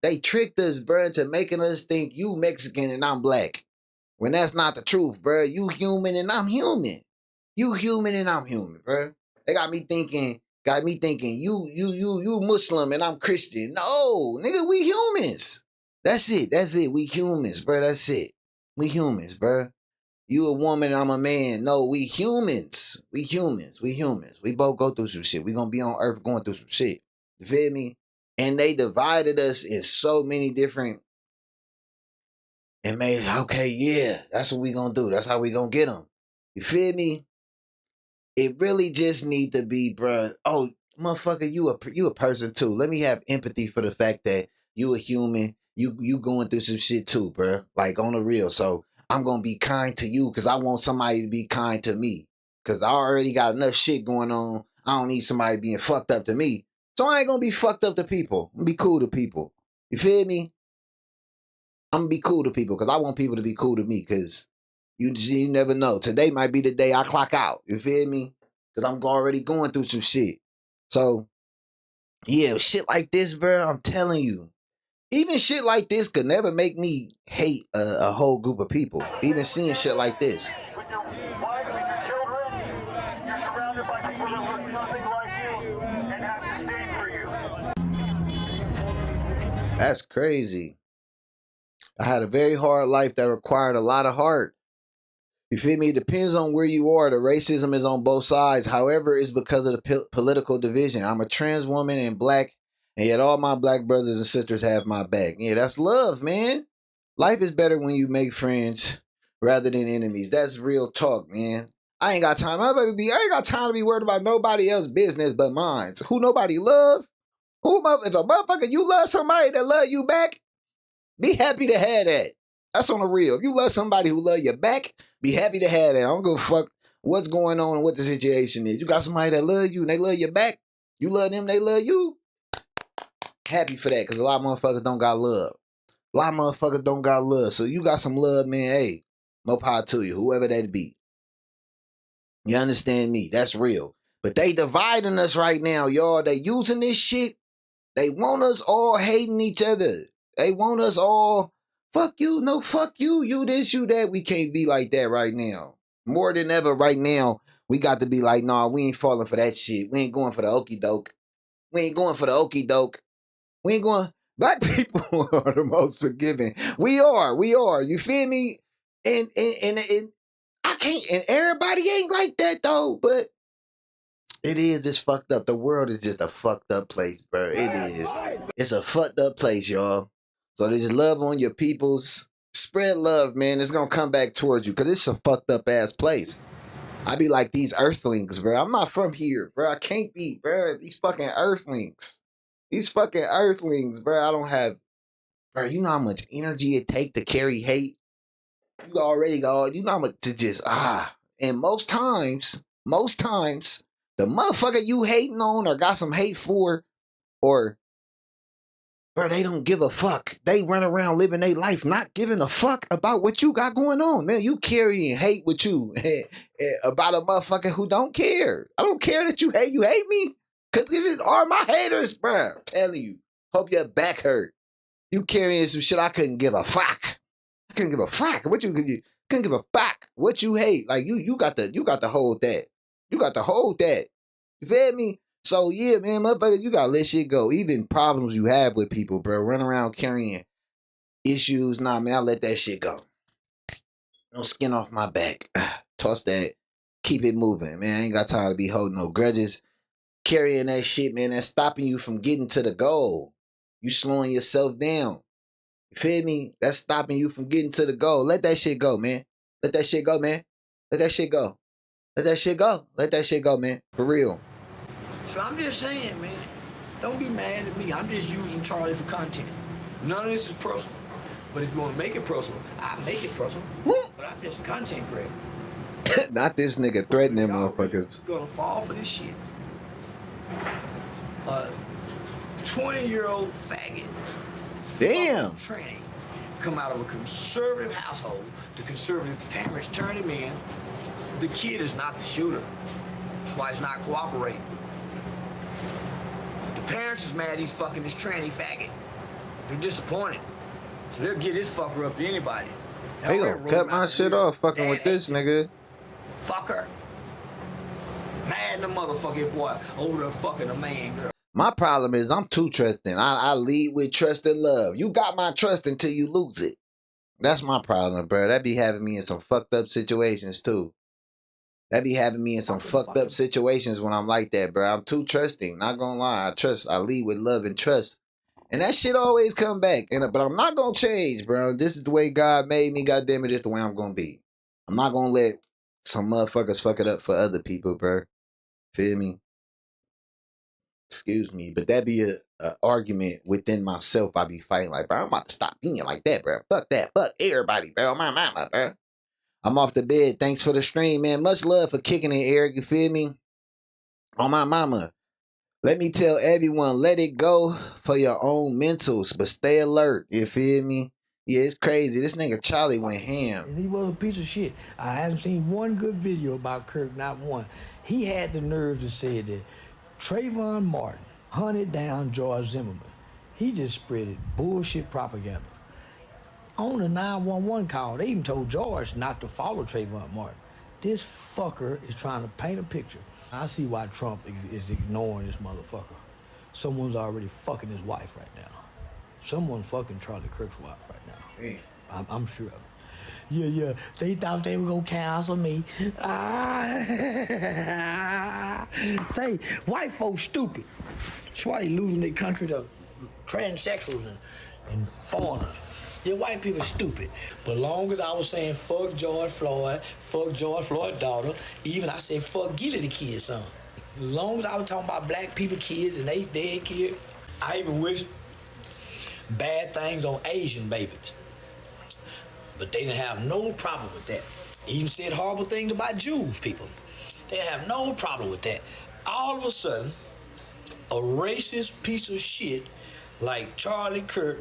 They tricked us, bro, into making us think you Mexican and I'm black. When that's not the truth, bro. You human and I'm human. You human and I'm human, bro. They got me thinking you Muslim and I'm Christian. No, nigga, we humans. That's it. We humans, bro. That's it. We humans, bro. You a woman, I'm a man. No, we humans. We humans. We both go through some shit. We gonna be on earth going through some shit. You feel me? And they divided us in so many different and made, okay, yeah, that's what we gonna do. That's how we gonna get them. You feel me? It really just need to be, bruh. Oh, motherfucker, you a person too. Let me have empathy for the fact that you a human. You going through some shit too, bruh. Like on the real. So I'm gonna be kind to you because I want somebody to be kind to me. Cause I already got enough shit going on. I don't need somebody being fucked up to me. So I ain't gonna be fucked up to people. I'm gonna be cool to people. You feel me? I'm gonna be cool to people because I want people to be cool to me because you never know. Today might be the day I clock out. You feel me? Because I'm already going through some shit. So, yeah, shit like this, bro, I'm telling you. Even shit like this could never make me hate a whole group of people. Even seeing shit like this. That's crazy. I had a very hard life that required a lot of heart. You feel me? It depends on where you are. The racism is on both sides. However, it's because of the political division. I'm a trans woman and black, and yet all my black brothers and sisters have my back. Yeah, that's love, man. Life is better when you make friends rather than enemies. That's real talk, man. I ain't got time. I ain't got time to be worried about nobody else's business but mine. Who nobody love? If a motherfucker, you love somebody that love you back, be happy to have that. That's on the real. If you love somebody who love you back, be happy to have that. I don't give a fuck what's going on and what the situation is. You got somebody that love you and they love you back. You love them, they love you. Happy for that because a lot of motherfuckers don't got love. A lot of motherfuckers don't got love. So you got some love, man. Hey, more power to you, whoever that be. You understand me? That's real. But they dividing us right now, y'all. They using this shit. They want us all hating each other. They want us all, fuck you, no, fuck you, you this, you that. We can't be like that right now. More than ever right now, we got to be like, nah, we ain't falling for that shit. We ain't going for the okie doke. We ain't going for the okie doke. We ain't going. Black people are the most forgiving. We are. You feel me? And I can't, and everybody ain't like that though, but it is. It's fucked up. The world is just a fucked up place, bro. It is. It's a fucked up place, y'all. So just love on your peoples. Spread love, man. It's gonna come back towards you because it's a fucked up ass place. I be like these earthlings, bro. I'm not from here, bro. I can't be, bro. These fucking earthlings. These fucking earthlings, bro. I don't have, bro. You know how much energy it take to carry hate. You already got, you know how much to just And most times, the motherfucker you hating on or got some hate for, or bro, they don't give a fuck. They run around living their life not giving a fuck about what you got going on. Man, you carrying hate with you about a motherfucker who don't care. I don't care that you hate me. Cause these are my haters, bro. I'm telling you. Hope your back hurt. You carrying some shit I couldn't give a fuck. I couldn't give a fuck. What you couldn't give a fuck. What you hate. Like you got to hold that. You got to hold that. You feel me? So yeah, man, motherfucker, you gotta let shit go. Even problems you have with people, bro. Run around carrying issues. Nah, man, I let that shit go. No skin off my back. Toss that. Keep it moving, man. I ain't got time to be holding no grudges. Carrying that shit, man, that's stopping you from getting to the goal. You slowing yourself down. You feel me? That's stopping you from getting to the goal. Let that shit go, man. Let that shit go, man. Let that shit go. Let that shit go. Let that shit go, man. For real. So I'm just saying, man, don't be mad at me. I'm just using Charlie for content. None of this is personal. But if you want to make it personal, I make it personal. But I'm just a content creator. Not this nigga threatening motherfuckers. Gonna fall for this shit. A 20-year-old faggot. Damn. Tranny. Come out of a conservative household. The conservative parents turn him in. The kid is not the shooter. That's why he's not cooperating. The parents is mad he's fucking this tranny faggot. They're disappointed. So they'll get this fucker up to anybody. They gonna cut my shit off fucking with this nigga. Fucker. Mad the motherfucking boy over there fucking a man, girl. My problem is I'm too trusting. I lead with trust and love. You got my trust until you lose it. That's my problem, bro. That be having me in some fucked up situations too. That be having me in some fucked up situations when I'm like that, bro. I'm too trusting. Not gonna lie. I lead with love and trust. And that shit always come back. But I'm not gonna change, bro. This is the way God made me. Goddamn it, this is the way I'm gonna be. I'm not gonna let some motherfuckers fuck it up for other people, bro. Feel me? Excuse me, but that be a argument within myself. I be fighting like, bro, I'm about to stop being like that, bro. Fuck that. Fuck everybody, bro. My mama, bro. I'm off the bed. Thanks for the stream, man. Much love for kicking it, Eric. You feel me? On my mama. Let me tell everyone, let it go for your own mentals, but stay alert. You feel me? Yeah, it's crazy. This nigga Charlie went ham. And he was a piece of shit. I haven't seen one good video about Kirk, not one. He had the nerve to say that Trayvon Martin hunted down George Zimmerman. He just spreaded bullshit propaganda. On the 911 call, they even told George not to follow Trayvon Martin. This fucker is trying to paint a picture. I see why Trump is ignoring this motherfucker. Someone's already fucking his wife right now. Someone's fucking Charlie Kirk's wife right now. Hey. I'm sure of it. Yeah. They thought they were gonna cancel me. Say, white folks stupid. That's why they losing their country to transsexuals and foreigners. Yeah, white people stupid. But long as I was saying fuck George Floyd's daughter, even I said fuck Gilly the kid's son. As long as I was talking about black people kids and they dead kids, I even wished bad things on Asian babies. But they didn't have no problem with that. Even said horrible things about Jews people. They didn't have no problem with that. All of a sudden, a racist piece of shit like Charlie Kirk.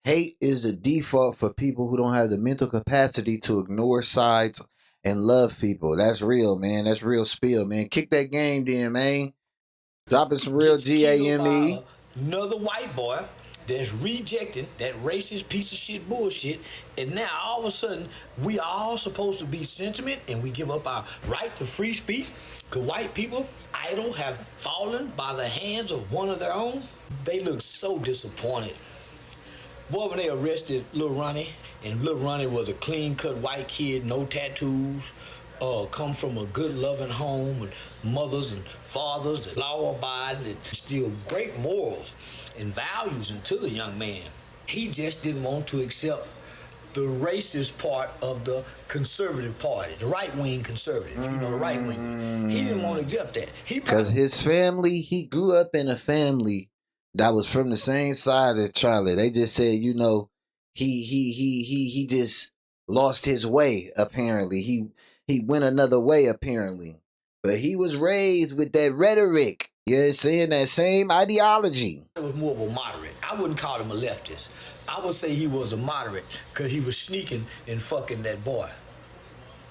Hate is the default for people who don't have the mental capacity to ignore sides and love people. That's real, man. That's real spill, man. Kick that game then, man. Dropping some real GAME. Another white boy that's rejecting that racist piece of shit bullshit. And now all of a sudden, we are all supposed to be sentiment and we give up our right to free speech because white people, idle, have fallen by the hands of one of their own. They look so disappointed. Boy, when they arrested Lil Ronnie, and Lil Ronnie was a clean-cut white kid, no tattoos, come from a good, loving home with mothers and fathers that law-abiding, that instill great morals and values into the young man. He just didn't want to accept the racist part of the conservative party, the right-wing conservative, the right wing. He didn't want to accept that. Because his family, he grew up in a family that was from the same side as Charlie. They just said, he just lost his way, apparently. He went another way, apparently. But he was raised with that rhetoric. You know what I'm saying? That same ideology. It was more of a moderate. I wouldn't call him a leftist. I would say he was a moderate because he was sneaking and fucking that boy.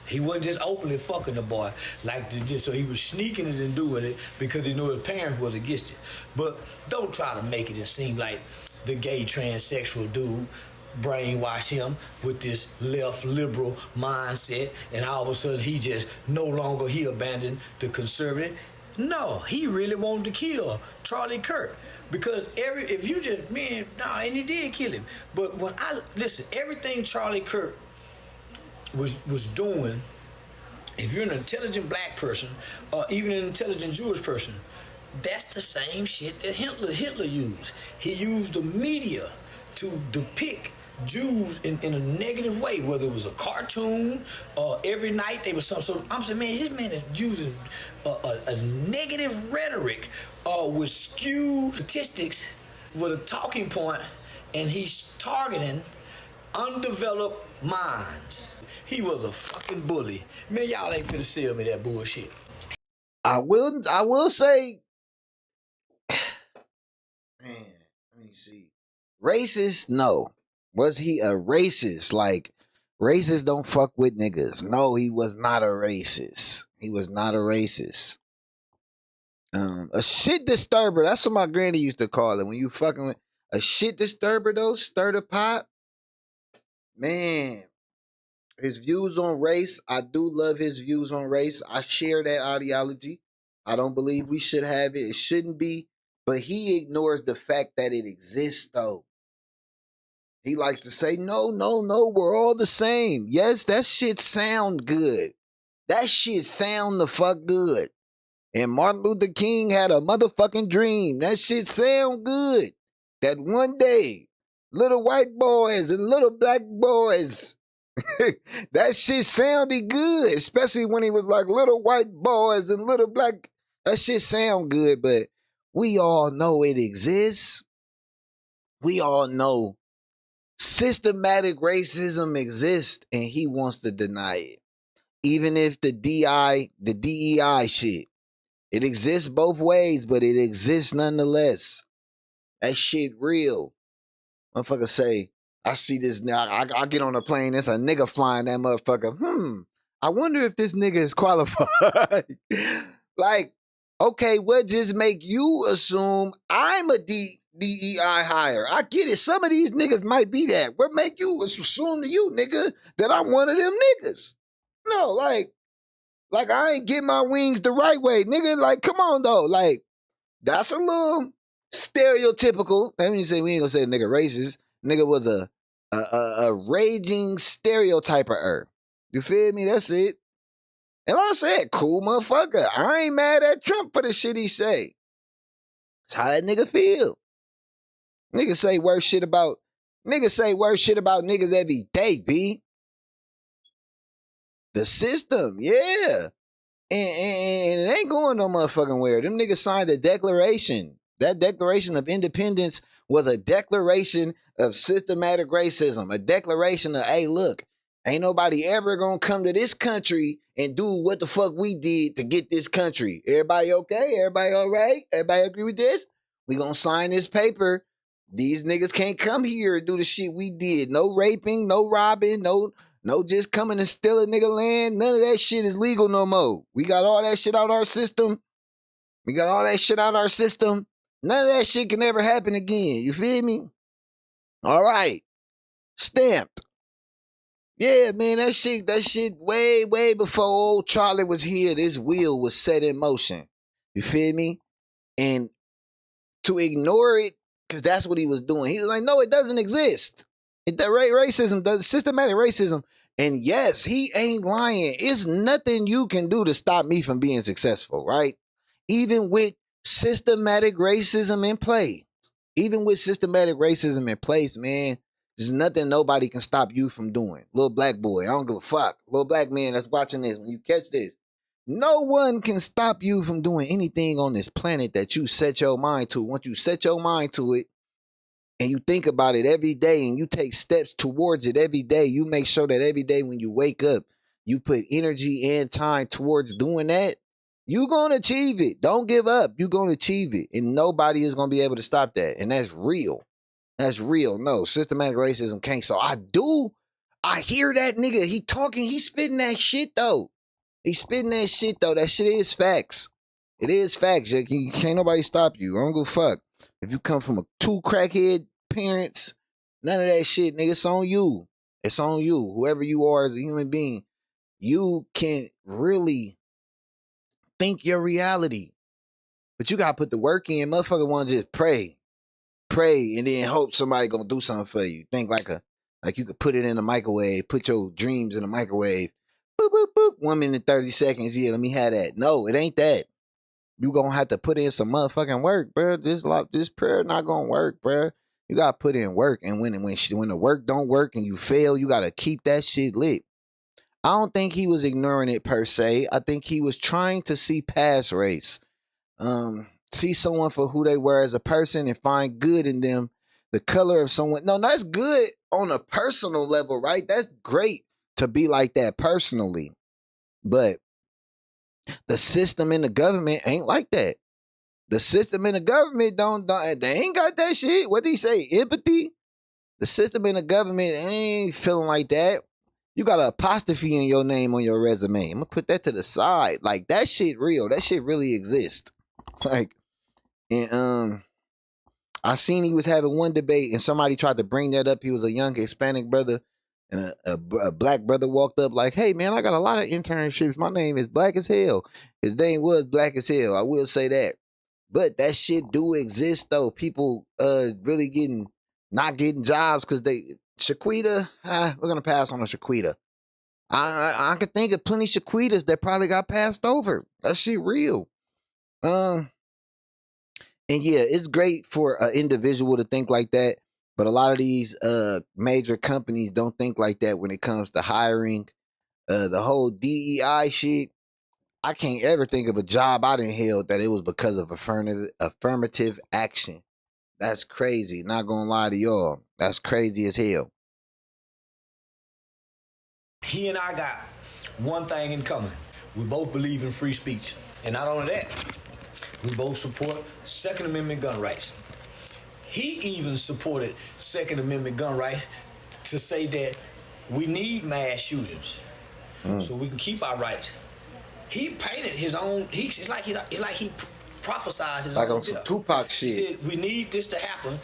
He wasn't just openly fucking the boy like this, so he was sneaking it and doing it because he knew his parents was against it. But don't try to make it seem like the gay transsexual dude brainwash him with this left liberal mindset and all of a sudden he abandoned the conservative. No, he really wanted to kill Charlie Kirk. Because and he did kill him. But everything Charlie Kirk was doing, if you're an intelligent black person or even an intelligent Jewish person, that's the same shit that Hitler used. He used the media to depict Jews in a negative way, whether it was a cartoon or every night they was something. So I'm saying, man, this man is using a negative rhetoric with skewed statistics with a talking point, and he's targeting undeveloped minds. He was a fucking bully. Man, y'all ain't finna sell me that bullshit. I will say, man, let me see. Racist? No. Was he a racist? Like, racists don't fuck with niggas. No, he was not a racist. He was not a racist. A shit disturber. That's what my granny used to call it. When you fucking with a shit disturber, though, stir the pot. Man, his views on race, I do love his views on race. I share that ideology. I don't believe we should have it. It shouldn't be. But he ignores the fact that it exists, though. He likes to say, no, we're all the same. Yes, that shit sound good. That shit sound the fuck good. And Martin Luther King had a motherfucking dream. That shit sound good. that one day, little white boys and little black boys, that shit sounded good, especially when he was like little white boys and little black. That shit sound good, but we all know it exists. We all know systematic racism exists, and he wants to deny it. Even if the DEI shit, it exists both ways, but it exists nonetheless. That shit real. Motherfucker say, I see this now. I get on a plane, there's a nigga flying that motherfucker. I wonder if this nigga is qualified. Like, okay, what just make you assume I'm a DEI hire? I get it. Some of these niggas might be that. What make you assume to you, nigga, that I'm one of them niggas? No, like I ain't get my wings the right way, nigga. Like, come on, though. Like, that's a little stereotypical. That means say we ain't gonna say nigga racist. Nigga was a raging stereotyper. You feel me? That's it. And like I said, cool motherfucker. I ain't mad at Trump for the shit he say. That's how that nigga feel. Niggas say worse shit about niggas every day, B. The system, yeah. And it ain't going no motherfucking where. Them niggas signed a declaration. That Declaration of Independence was a declaration of systematic racism. A declaration of, hey, look, ain't nobody ever gonna come to this country and do what the fuck we did to get this country. Everybody okay? Everybody all right? Everybody agree with this? We gonna sign this paper. These niggas can't come here and do the shit we did. No raping, no robbing, no just coming and stealing nigga land. None of that shit is legal no more. We got all that shit out our system. None of that shit can ever happen again. You feel me? All right. Stamped. Yeah, man, that shit way before old Charlie was here, this wheel was set in motion. You feel me? And to ignore it, because that's what he was doing. He was like, no, it doesn't exist. Racism, systematic racism. And yes, he ain't lying. It's nothing you can do to stop me from being successful, right? Even with systematic racism in place. Man, there's nothing nobody can stop you from doing. Little black boy, I don't give a fuck. Little black man that's watching this, when you catch this, no one can stop you from doing anything on this planet that you set your mind to. Once you set your mind to it, and you think about it every day and you take steps towards it every day, you make sure that every day when you wake up, you put energy and time towards doing that, you're going to achieve it. Don't give up. You're going to achieve it. And nobody is going to be able to stop that. And that's real. That's real. No, systematic racism can't. So I hear that nigga. He spitting that shit though. That shit is facts. It is facts. Can't nobody stop you. I don't give a fuck. If you come from two crackhead parents, none of that shit, nigga, it's on you. It's on you. Whoever you are as a human being, you can really think your reality. But you gotta put the work in. Motherfucker wanna just pray, and then hope somebody gonna do something for you. Think like you could put it in the microwave, put your dreams in the microwave. Boop, boop, boop. 1 minute, 30 seconds. Yeah, let me have that. No, it ain't that. You gonna have to put in some motherfucking work, bro. This prayer not gonna work, bro. You gotta put in work, and when the work don't work and you fail, you gotta keep that shit lit. I don't think he was ignoring it per se. I think he was trying to see past race, see someone for who they were as a person and find good in them. The color of someone. No, that's good on a personal level, right? That's great to be like that personally, but the system in the government ain't like that. The system in the government they ain't got that shit. What did he say? Empathy? The system in the government ain't feeling like that. You got an apostrophe in your name on your resume. I'm gonna put that to the side. Like, that shit real. That shit really exists. Like, and I seen he was having one debate and somebody tried to bring that up. He was a young Hispanic brother. And a black brother walked up like, hey, man, I got a lot of internships. My name is Black as Hell. His name was Black as Hell. I will say that. But that shit do exist, though. People really not getting jobs because Shaquita, we're going to pass on a Shaquita. I can think of plenty of Shaquitas that probably got passed over. That shit real. And yeah, it's great for an individual to think like that, but a lot of these major companies don't think like that when it comes to hiring. The whole DEI shit, I can't ever think of a job I done held that it was because of affirmative action. That's crazy. Not gonna lie to y'all. That's crazy as hell. He and I got one thing in common. We both believe in free speech. And not only that, we both support Second Amendment gun rights. He even supported Second Amendment gun rights to say that we need mass shootings so we can keep our rights. He painted his own. It's like he prophesied his like own on some death. Tupac shit. He said we need this to happen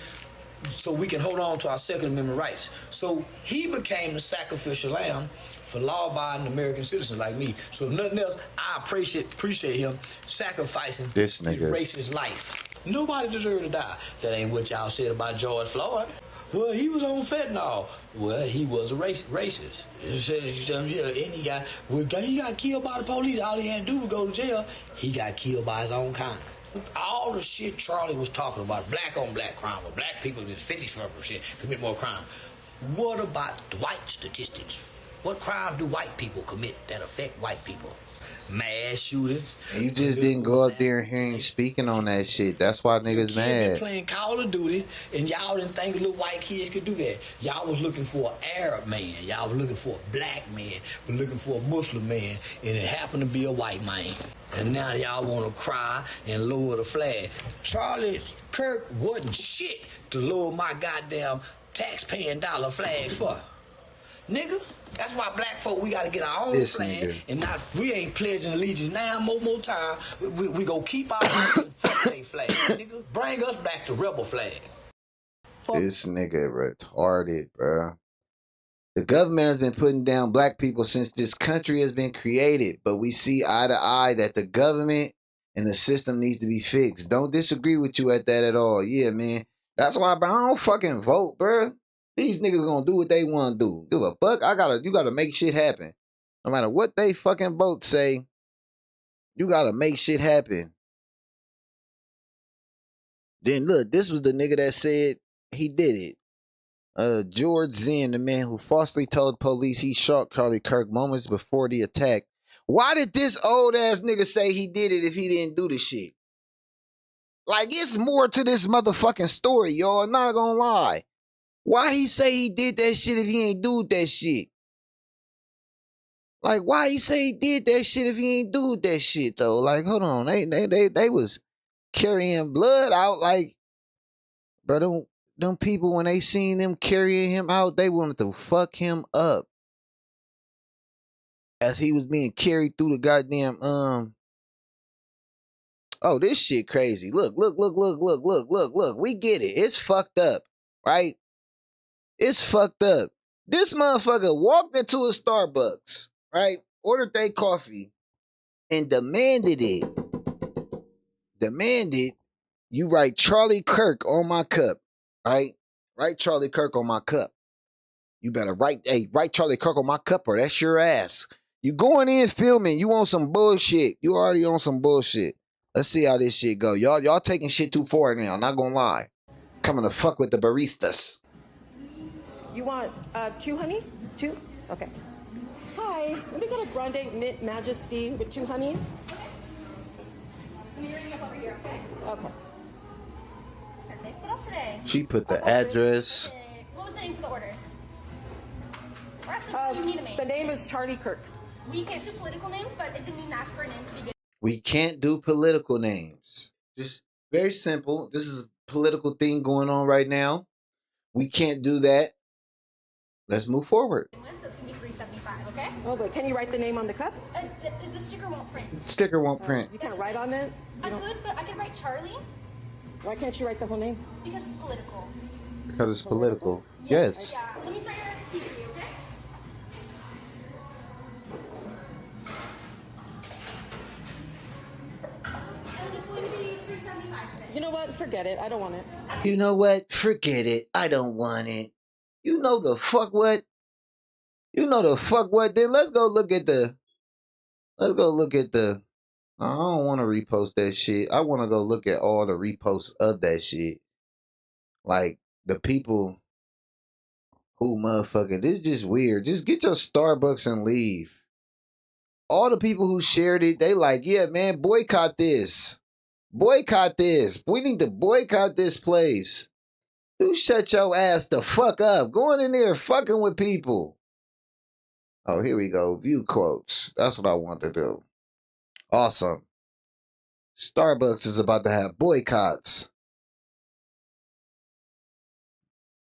so we can hold on to our Second Amendment rights. So he became the sacrificial lamb for law-abiding American citizens like me. So if nothing else, I appreciate him sacrificing This nigga. his racist life. Nobody deserves to die. That ain't what y'all said about George Floyd. Well, he was on fentanyl. Well, he was a racist. And he got killed by the police. All he had to do was go to jail. He got killed by his own kind. All the shit Charlie was talking about, black on black crime, where black people just 50% commit more crime. What about white statistics? What crimes do white people commit that affect white people? Mass shootings. You just didn't go up there and hear him speaking on that shit. That's why niggas mad. Playing Call of Duty, and y'all didn't think little white kids could do that. Y'all was looking for an Arab man. Y'all was looking for a black man. Was looking for a Muslim man, and it happened to be a white man. And now y'all want to cry and lower the flag. Charlie Kirk wasn't shit to lower my goddamn tax-paying dollar flags for. Nigga, that's why black folk, we gotta get our own flag, nigga. and not, we ain't pledging allegiance now more time. We go keep our flag, nigga. Bring us back to rebel flag. This nigga retarded, bro. The government has been putting down black people since this country has been created, but we see eye to eye that the government and the system needs to be fixed. Don't disagree with you at that at all. Yeah, man. That's why, bro, I don't fucking vote, bro. These niggas gonna do what they want to do. Give a fuck. You gotta make shit happen. No matter what they fucking vote say, you gotta make shit happen. Then look, this was the nigga that said he did it. George Zinn, the man who falsely told police he shot Charlie Kirk moments before the attack. Why did this old ass nigga say he did it if he didn't do the shit? Like, it's more to this motherfucking story, y'all. Not gonna lie. Why he say he did that shit if he ain't do that shit? Like, why he say he did that shit if he ain't do that shit, though? Like, hold on. They was carrying blood out. Like, bro, them people, when they seen them carrying him out, they wanted to fuck him up. As he was being carried through the goddamn, oh, this shit crazy. Look. We get it. It's fucked up, right? It's fucked up. This motherfucker walked into a Starbucks, right? Ordered their coffee and demanded you write Charlie Kirk on my cup, right? Write Charlie Kirk on my cup. You better write Charlie Kirk on my cup or that's your ass. You going in filming, you on some bullshit. You already on some bullshit. Let's see how this shit go. Y'all taking shit too far now, not gonna lie. Coming to fuck with the baristas. You want 2 honey? 2? Okay. Hi, let me get a grande mint majesty with 2 honeys. Let me ring you up over here, okay? Okay. Perfect. What else today? She put the address. What was the name for the order? Or actually, you need a name. The name is Charlie Kirk. We can't do political names, but it didn't even ask for a name to begin. We can't do political names. Just very simple. This is a political thing going on right now. We can't do that. Let's move forward. So it's going to be $3.75, okay? Oh, but can you write the name on the cup? The sticker won't print. Sticker won't print. You can't write on it? I could, but I could write Charlie. Why can't you write the whole name? Because it's political. Because it's political. Yes. Yeah. Let me start your key for you, okay? And it's going to be $3.75 today. You know what? Forget it. I don't want it. You know what? Forget it. I don't want it. You know the fuck what? You know the fuck what? Then let's go look at the I don't want to repost that shit. I want to go look at all the reposts of that shit. Like, the people who motherfucking, this is just weird. Just get your Starbucks and leave. All the people who shared it, they like, yeah, man, boycott this. Boycott this. We need to boycott this place. You shut your ass the fuck up. Going in there fucking with people. Oh, here we go. View quotes. That's what I want to do. Awesome. Starbucks is about to have boycotts.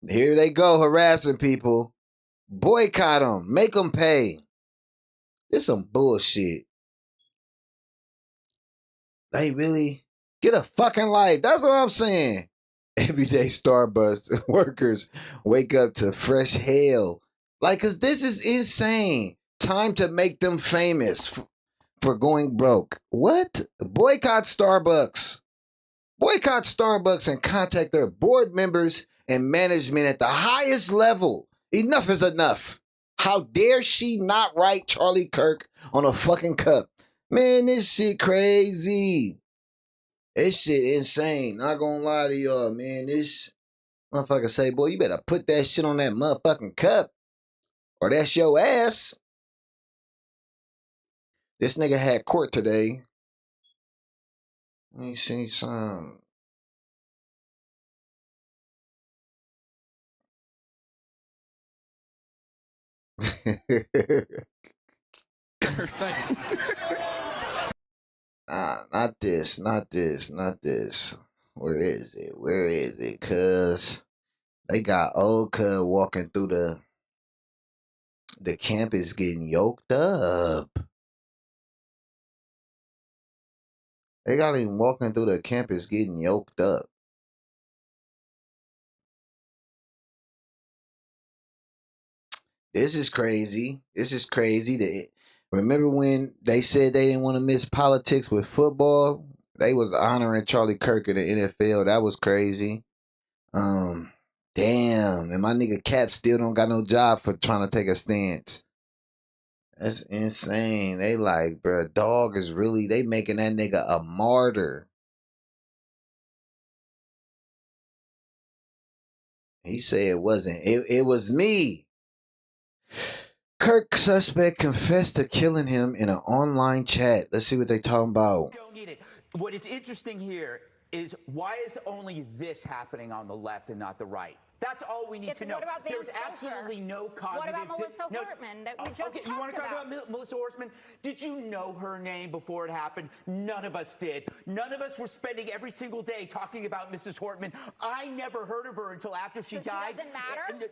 Here they go harassing people. Boycott them. Make them pay. This some bullshit. They really get a fucking life. That's what I'm saying. Everyday Starbucks workers wake up to fresh hell. Like, cause this is insane. Time to make them famous for going broke. What? Boycott Starbucks. Boycott Starbucks and contact their board members and management at the highest level. Enough is enough. How dare she not write Charlie Kirk on a fucking cup? Man, this shit crazy. This shit insane. Not gonna lie to y'all, man. This motherfucker say, boy, you better put that shit on that motherfucking cup, or that's your ass. This nigga had court today. Let me see some. Not this. Where is it? Cause they got old cuz walking through the campus getting yoked up. They got him walking through the campus getting yoked up. This is crazy. Remember when they said they didn't want to miss politics with football? They was honoring Charlie Kirk in the NFL. That was crazy. Damn. And my nigga Cap still don't got no job for trying to take a stance. That's insane. They like, bro, dog is really, they making that nigga a martyr. He said it wasn't. It was me. Kirk suspect confessed to killing him in an online chat. Let's see what they talking about. Don't need it. What is interesting here is why is only this happening on the left and not the right? That's all we need to know. There's absolutely no cognitive... What about Melissa Hortman that we just talked about? You want to talk about Melissa Hortman? Did you know her name before it happened? None of us did. None of us were spending every single day talking about Mrs. Hortman. I never heard of her until after she died. She doesn't matter?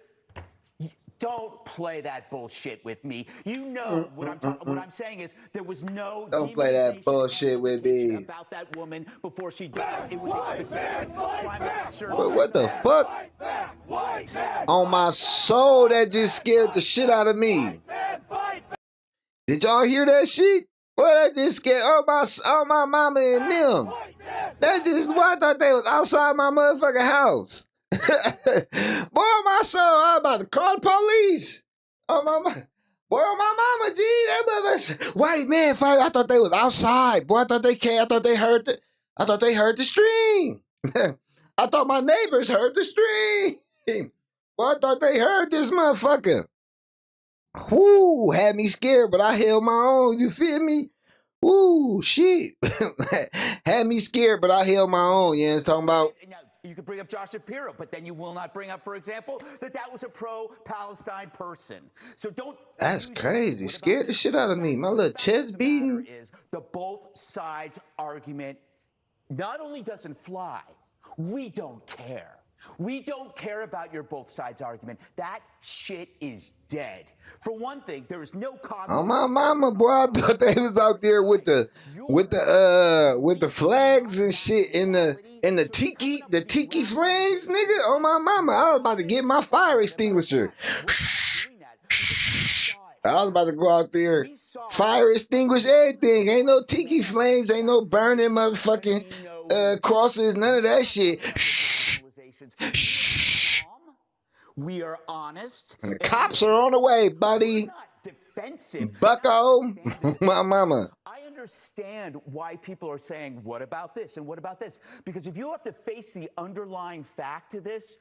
Don't play that bullshit with me. You know what I'm saying is there was no... Don't play that bullshit with me. ...about that woman before she died. It was a specific crime of service. But what the fuck? On my soul, that just scared the shit out of me. Did y'all hear that shit? Well, that just scared all my mama and them. That just why I thought they was outside my motherfucking house. Boy, on my soul, I was about to call the police. Oh my mama, G, that motherfucker. White man fight. I thought they was outside. Boy, I thought they came. I thought they heard the stream. I thought my neighbors heard the stream. Boy, I thought they heard this motherfucker. Whoo, had me scared, but I held my own. You feel me? Woo, shit. Had me scared, but I held my own. You know what I'm talking about? You could bring up Josh Shapiro, but then you will not bring up, for example, that was a pro-Palestine person. So don't... That's crazy. Scared the shit out of me. My little chest beating. Is the both sides argument not only doesn't fly, we don't care. We don't care about your both sides argument. That shit is dead. For one thing, there is no Oh my mama, boy, I thought they was out there with the flags and shit in the tiki flames, nigga. Oh my mama, I was about to get my fire extinguisher. I was about to go out there, fire extinguish everything. Ain't no tiki flames, ain't no burning motherfucking crosses, none of that shit. Shh. We are honest. And the cops are on the way, buddy. Bucko. My mama. understand why people are saying, what about this and what about this? Because if you have to face the underlying fact to this,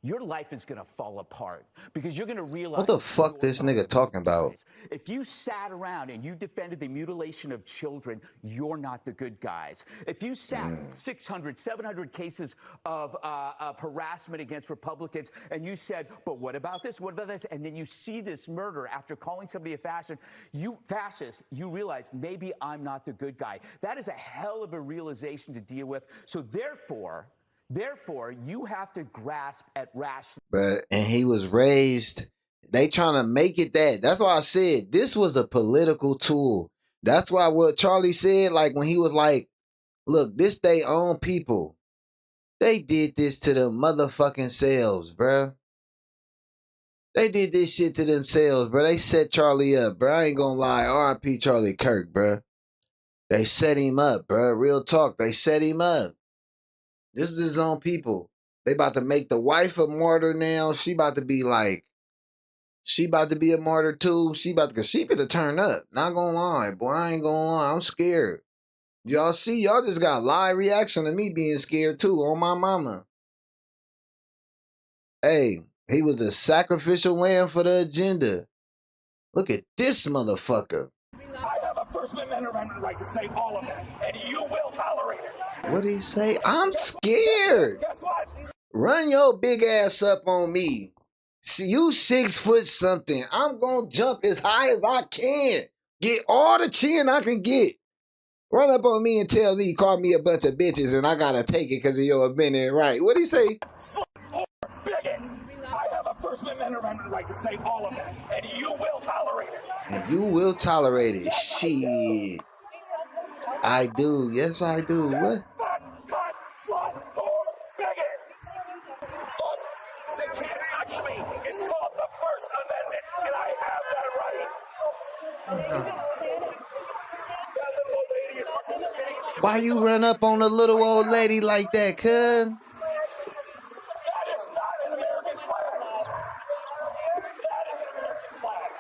your life is going to fall apart because you're going to realize what the fuck this nigga talking about? if you sat around and you defended the mutilation of children, you're not the good guys. If you sat 600, 700 cases of harassment against Republicans and you said, but what about this? What about this? And then you see this murder after calling somebody a fascist, you realize maybe I'm not the good guy. That is a hell of a realization to deal with. So therefore, you have to grasp at rational. But and he was raised. They trying to make it that. That's why I said this was a political tool. That's why what Charlie said, like when he was like, "Look, this they own people. They did this to them motherfucking selves, bruh. They did this shit to themselves, bruh. They set Charlie up, bruh. I ain't gonna lie. R.I.P. Charlie Kirk, bruh. They set him up, bruh. Real talk. They set him up. This was his own people. They about to make the wife a martyr now. She about to be like, she about to be a martyr too. She about to, cause she finna turn up. Not gonna lie, boy. I ain't gonna lie. I'm scared. Y'all see, y'all just got live reaction to me being scared too on my mama. Hey, he was a sacrificial lamb for the agenda. Look at this motherfucker. I have a First Amendment right to say all of it, and you will tolerate it. What did he say? I'm scared. Guess what? Run your big ass up on me. See, you 6 foot something. I'm gonna jump as high as I can. Get all the chin I can get. Run up on me and tell me, call me a bunch of bitches and I gotta take it because of your opinion, right? What did he say? Bigot. I have a First Amendment right to say all of it, and you will tolerate it. And you will tolerate it. Shit. I do. Yes, I do. What? They can't touch me. It's called the First Amendment, and I have that right. That little old lady is participating. Why you run up on a little old lady like that, cuz? That is not an American flag. That is an American flag.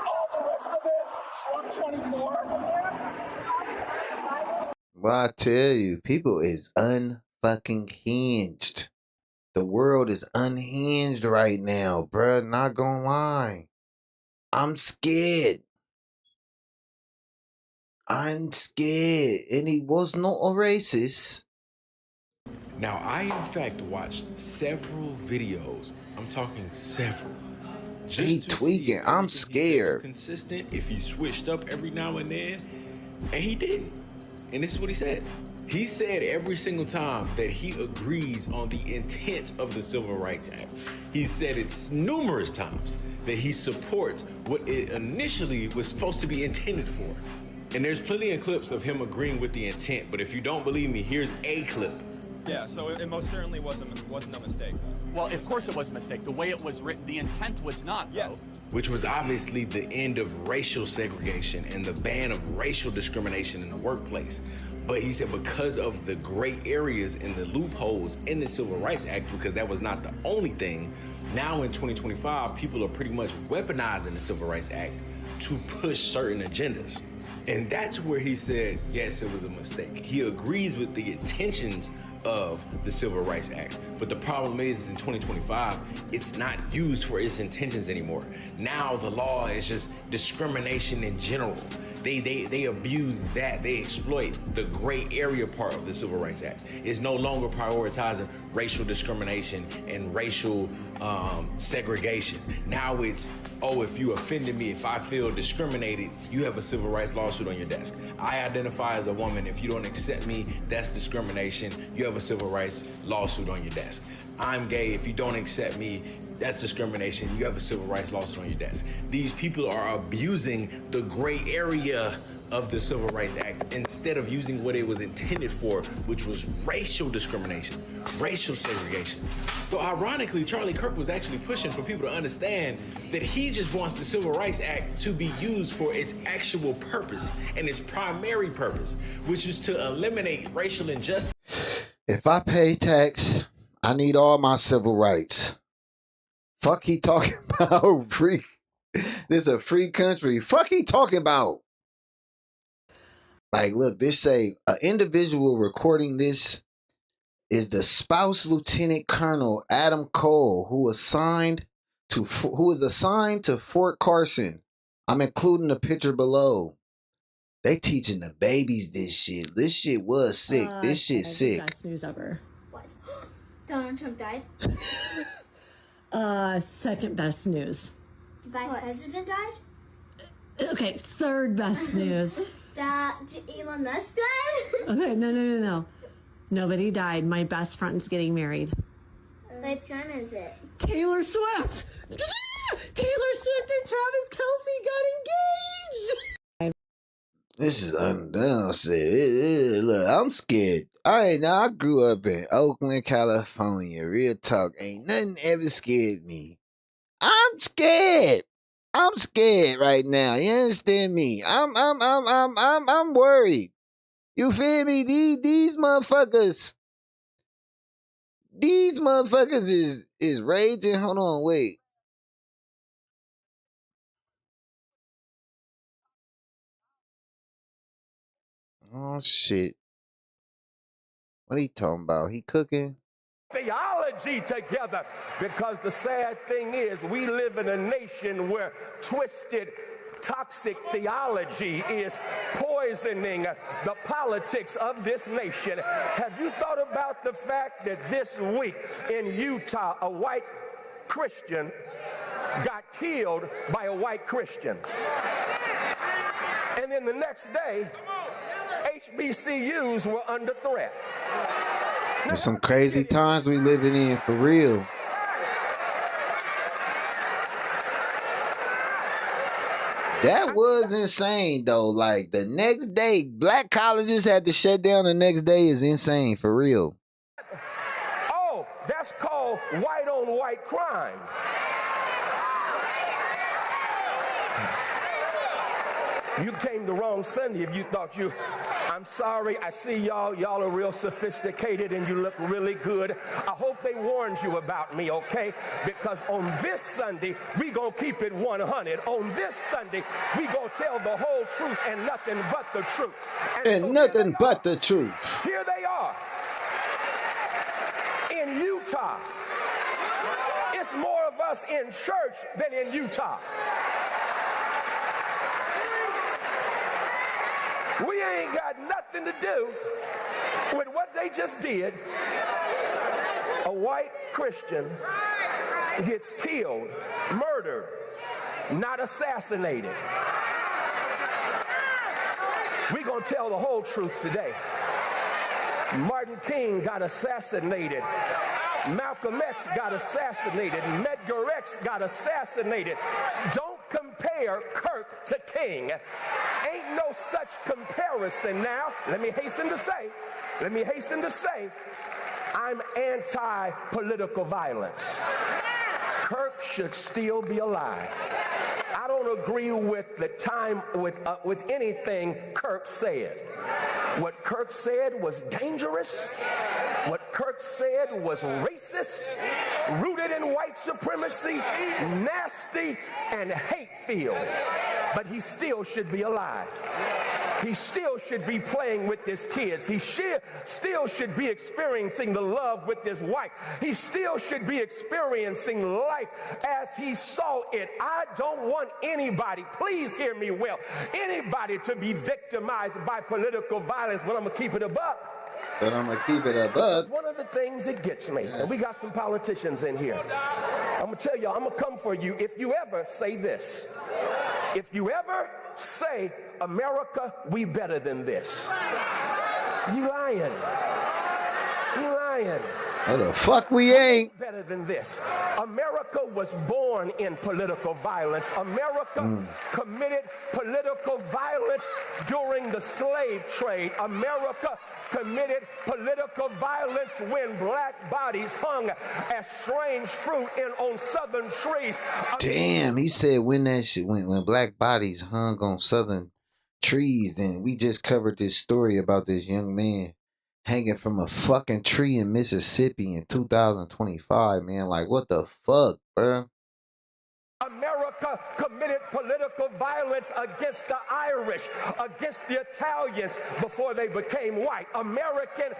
All the rest of this, 124. Well, I tell you, people is unfucking hinged. The world is unhinged right now, bruh. Not gonna lie. I'm scared. I'm scared. And he was not a racist. Now, I in fact watched several videos. I'm talking several. He tweaking. I'm scared. Consistent if he switched up every now and then, and he didn't. And this is what he said. He said every single time that he agrees on the intent of the Civil Rights Act. He said it numerous times that he supports what it initially was supposed to be intended for. And there's plenty of clips of him agreeing with the intent, but if you don't believe me, here's a clip. Yeah, so it most certainly wasn't a mistake. Well, of course it was a mistake. The way it was written, the intent was not, though. Which was obviously the end of racial segregation and the ban of racial discrimination in the workplace. But he said because of the gray areas and the loopholes in the Civil Rights Act, because that was not the only thing, now in 2025, people are pretty much weaponizing the Civil Rights Act to push certain agendas. And that's where he said, yes, it was a mistake. He agrees with the intentions of the Civil Rights Act. But the problem is in 2025, it's not used for its intentions anymore. Now the law is just discrimination in general. They abuse that. They exploit the gray area part of the Civil Rights Act. It's no longer prioritizing racial discrimination and racial segregation. Now it's, oh, if you offended me, if I feel discriminated, you have a civil rights lawsuit on your desk. I identify as a woman. If you don't accept me, that's discrimination. You have a civil rights lawsuit on your desk. I'm gay. If you don't accept me, that's discrimination. You have a civil rights lawsuit on your desk. These people are abusing the gray area of the Civil Rights Act instead of using what it was intended for, which was racial discrimination, racial segregation. So ironically, Charlie Kirk was actually pushing for people to understand that he just wants the Civil Rights Act to be used for its actual purpose and its primary purpose, which is to eliminate racial injustice. If I pay tax, I need all my civil rights. Fuck he talking about free. This is a free country. Fuck he talking about. Like, look, they say an individual recording this is the spouse Lieutenant Colonel Adam Cole, who is assigned to Fort Carson. I'm including the picture below. They teaching the babies this shit. This shit was sick. This shit sick. Best news ever. What? Donald Trump died? Second best news. The vice president died? Okay, third best news. That Elon Musk died? Okay, no. Nobody died. My best friend's getting married. Which one is it? Taylor Swift! Taylor Swift and Travis Kelce got engaged! This is undone. Look, I'm scared. I grew up in Oakland, California. Real talk. Ain't nothing ever scared me. I'm scared. I'm scared right now. You understand me? I'm worried. You feel me? These motherfuckers. These motherfuckers is raging. Hold on, wait. Oh shit. What he talking about? He cooking? Theology together, because the sad thing is we live in a nation where twisted, toxic theology is poisoning the politics of this nation. Have you thought about the fact that this week in Utah, a white Christian got killed by a white Christian? And then the next day, HBCUs were under threat. There's some crazy times we living in, for real. That was insane, though. Like, the next day, black colleges had to shut down the next day is insane, for real. Oh, that's called white-on-white crime. You came the wrong Sunday if you thought you... I'm sorry, I see y'all are real sophisticated and you look really good. I hope they warned you about me, okay? Because on this Sunday, we gonna keep it 100. On this Sunday, we gonna tell the whole truth and nothing but the truth. And so nothing but the truth. Here they are. In Utah. It's more of us in church than in Utah. We ain't got nothing to do with what they just did. A white Christian gets killed, murdered, not assassinated. We're going to tell the whole truth today. Martin King got assassinated. Malcolm X got assassinated. Medgar X got assassinated. Don't compare Kirk to King. Ain't no such comparison now. Let me hasten to say, I'm anti-political violence. Kirk should still be alive. I don't agree with the time with anything Kirk said. What Kirk said was dangerous. What Kirk said was racist, rooted in white supremacy, nasty, and hate-filled. But he still should be alive. He still should be playing with his kids. He still should be experiencing the love with his wife. He still should be experiencing life as he saw it. I don't want anybody, please hear me well, anybody to be victimized by political violence, but I'm going to keep it a buck. One of the things that gets me, and we got some politicians in here. I'm going to tell you, I'm going to come for you if you ever say this. If you ever say, America, we better than this. You lying. You lying. How the fuck we ain't? Better than this. America was born in political violence. America committed political violence during the slave trade. America committed political violence when black bodies hung as strange fruit on southern trees. Damn, he said when that shit when black bodies hung on southern trees. Then we just covered this story about this young man hanging from a fucking tree in Mississippi in 2025, man. Like, what the fuck, bro? America committed political violence violence against the Irish, against the Italians before they became white. America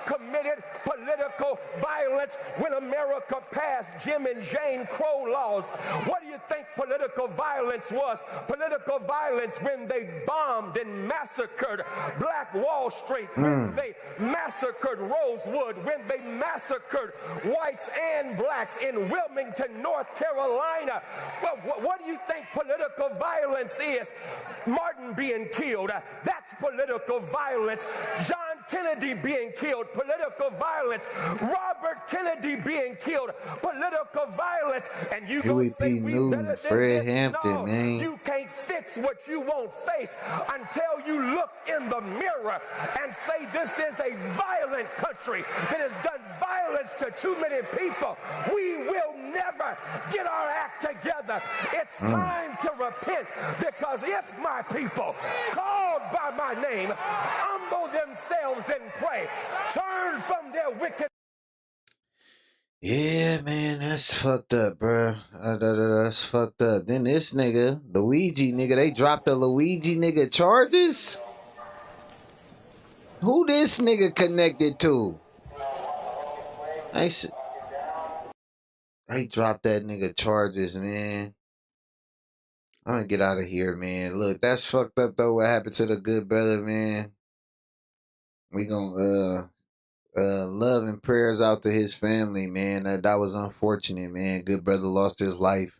committed political violence when America passed Jim and Jane Crow laws. What do you think political violence was? Political violence when they bombed and massacred Black Wall Street, when they massacred Rosewood, when they massacred whites and blacks in Wilmington, North Carolina. Well, what do you think political violence is? Martin being killed, that's political violence. John Kennedy being killed, political violence. Robert Kennedy being killed, political violence. And you gonna say we better than Fred this? Hampton, No, man. you can't fix what you won't face until you look in the mirror and say this is a violent country that has done violence to too many people. We will never get our act together. It's time to repent, because if my people called by my name humble themselves and pray, turn from their wicked. Yeah, man, that's fucked up, bro. That's fucked up. Then this nigga, Luigi nigga, they dropped the Luigi nigga charges? Who this nigga connected to? They dropped that nigga charges, man. I'm gonna get out of here, man. Look, that's fucked up, though, what happened to the good brother, man. We gonna, love and prayers out to his family, man. That was unfortunate, man. Good brother lost his life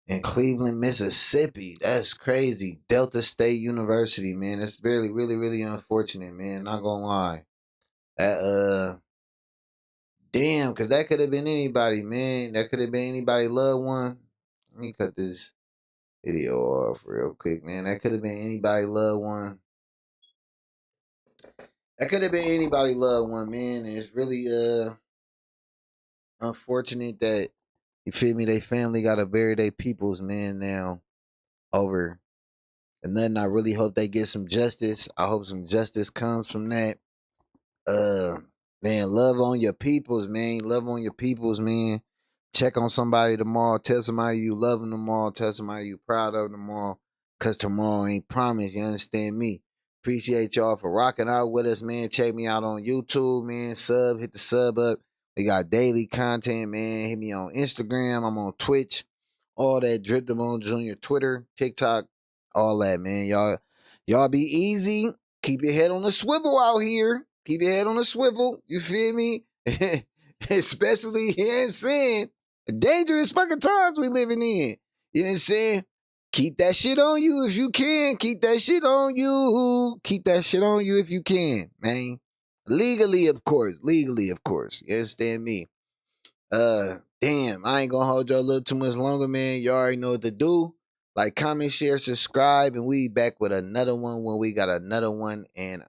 in Cleveland, Mississippi. That's crazy. Delta State University, man. That's really, really, really unfortunate, man. Not gonna lie. Damn, because that could have been anybody, man. That could have been anybody loved one. Let me cut this video off real quick, man. That could have been anybody loved one. That could have been anybody loved one, man. And it's really unfortunate that, you feel me, they family gotta bury their peoples, man, now over. And then I really hope they get some justice. I hope some justice comes from that. Man, love on your peoples, man. Love on your peoples, man. Check on somebody tomorrow. Tell somebody you love them tomorrow. Tell somebody you proud of them tomorrow. Because tomorrow ain't promised. You understand me? Appreciate y'all for rocking out with us, man. Check me out on YouTube, man. Hit the sub up. We got daily content, man. Hit me on Instagram. I'm on Twitch. All that. Drip Damone Jr. Twitter, TikTok, all that, man. Y'all be easy. Keep your head on the swivel out here. Keep your head on the swivel. You feel me? Especially, you know what I'm saying? Dangerous fucking times we living in. You know what I'm saying? Keep that shit on you if you can. Keep that shit on you. Keep that shit on you if you can, man. Legally, of course. Legally, of course. You understand me? Damn, I ain't gonna hold y'all a little too much longer, man. Y'all already know what to do. Like, comment, share, subscribe, and we back with another one when we got another one. And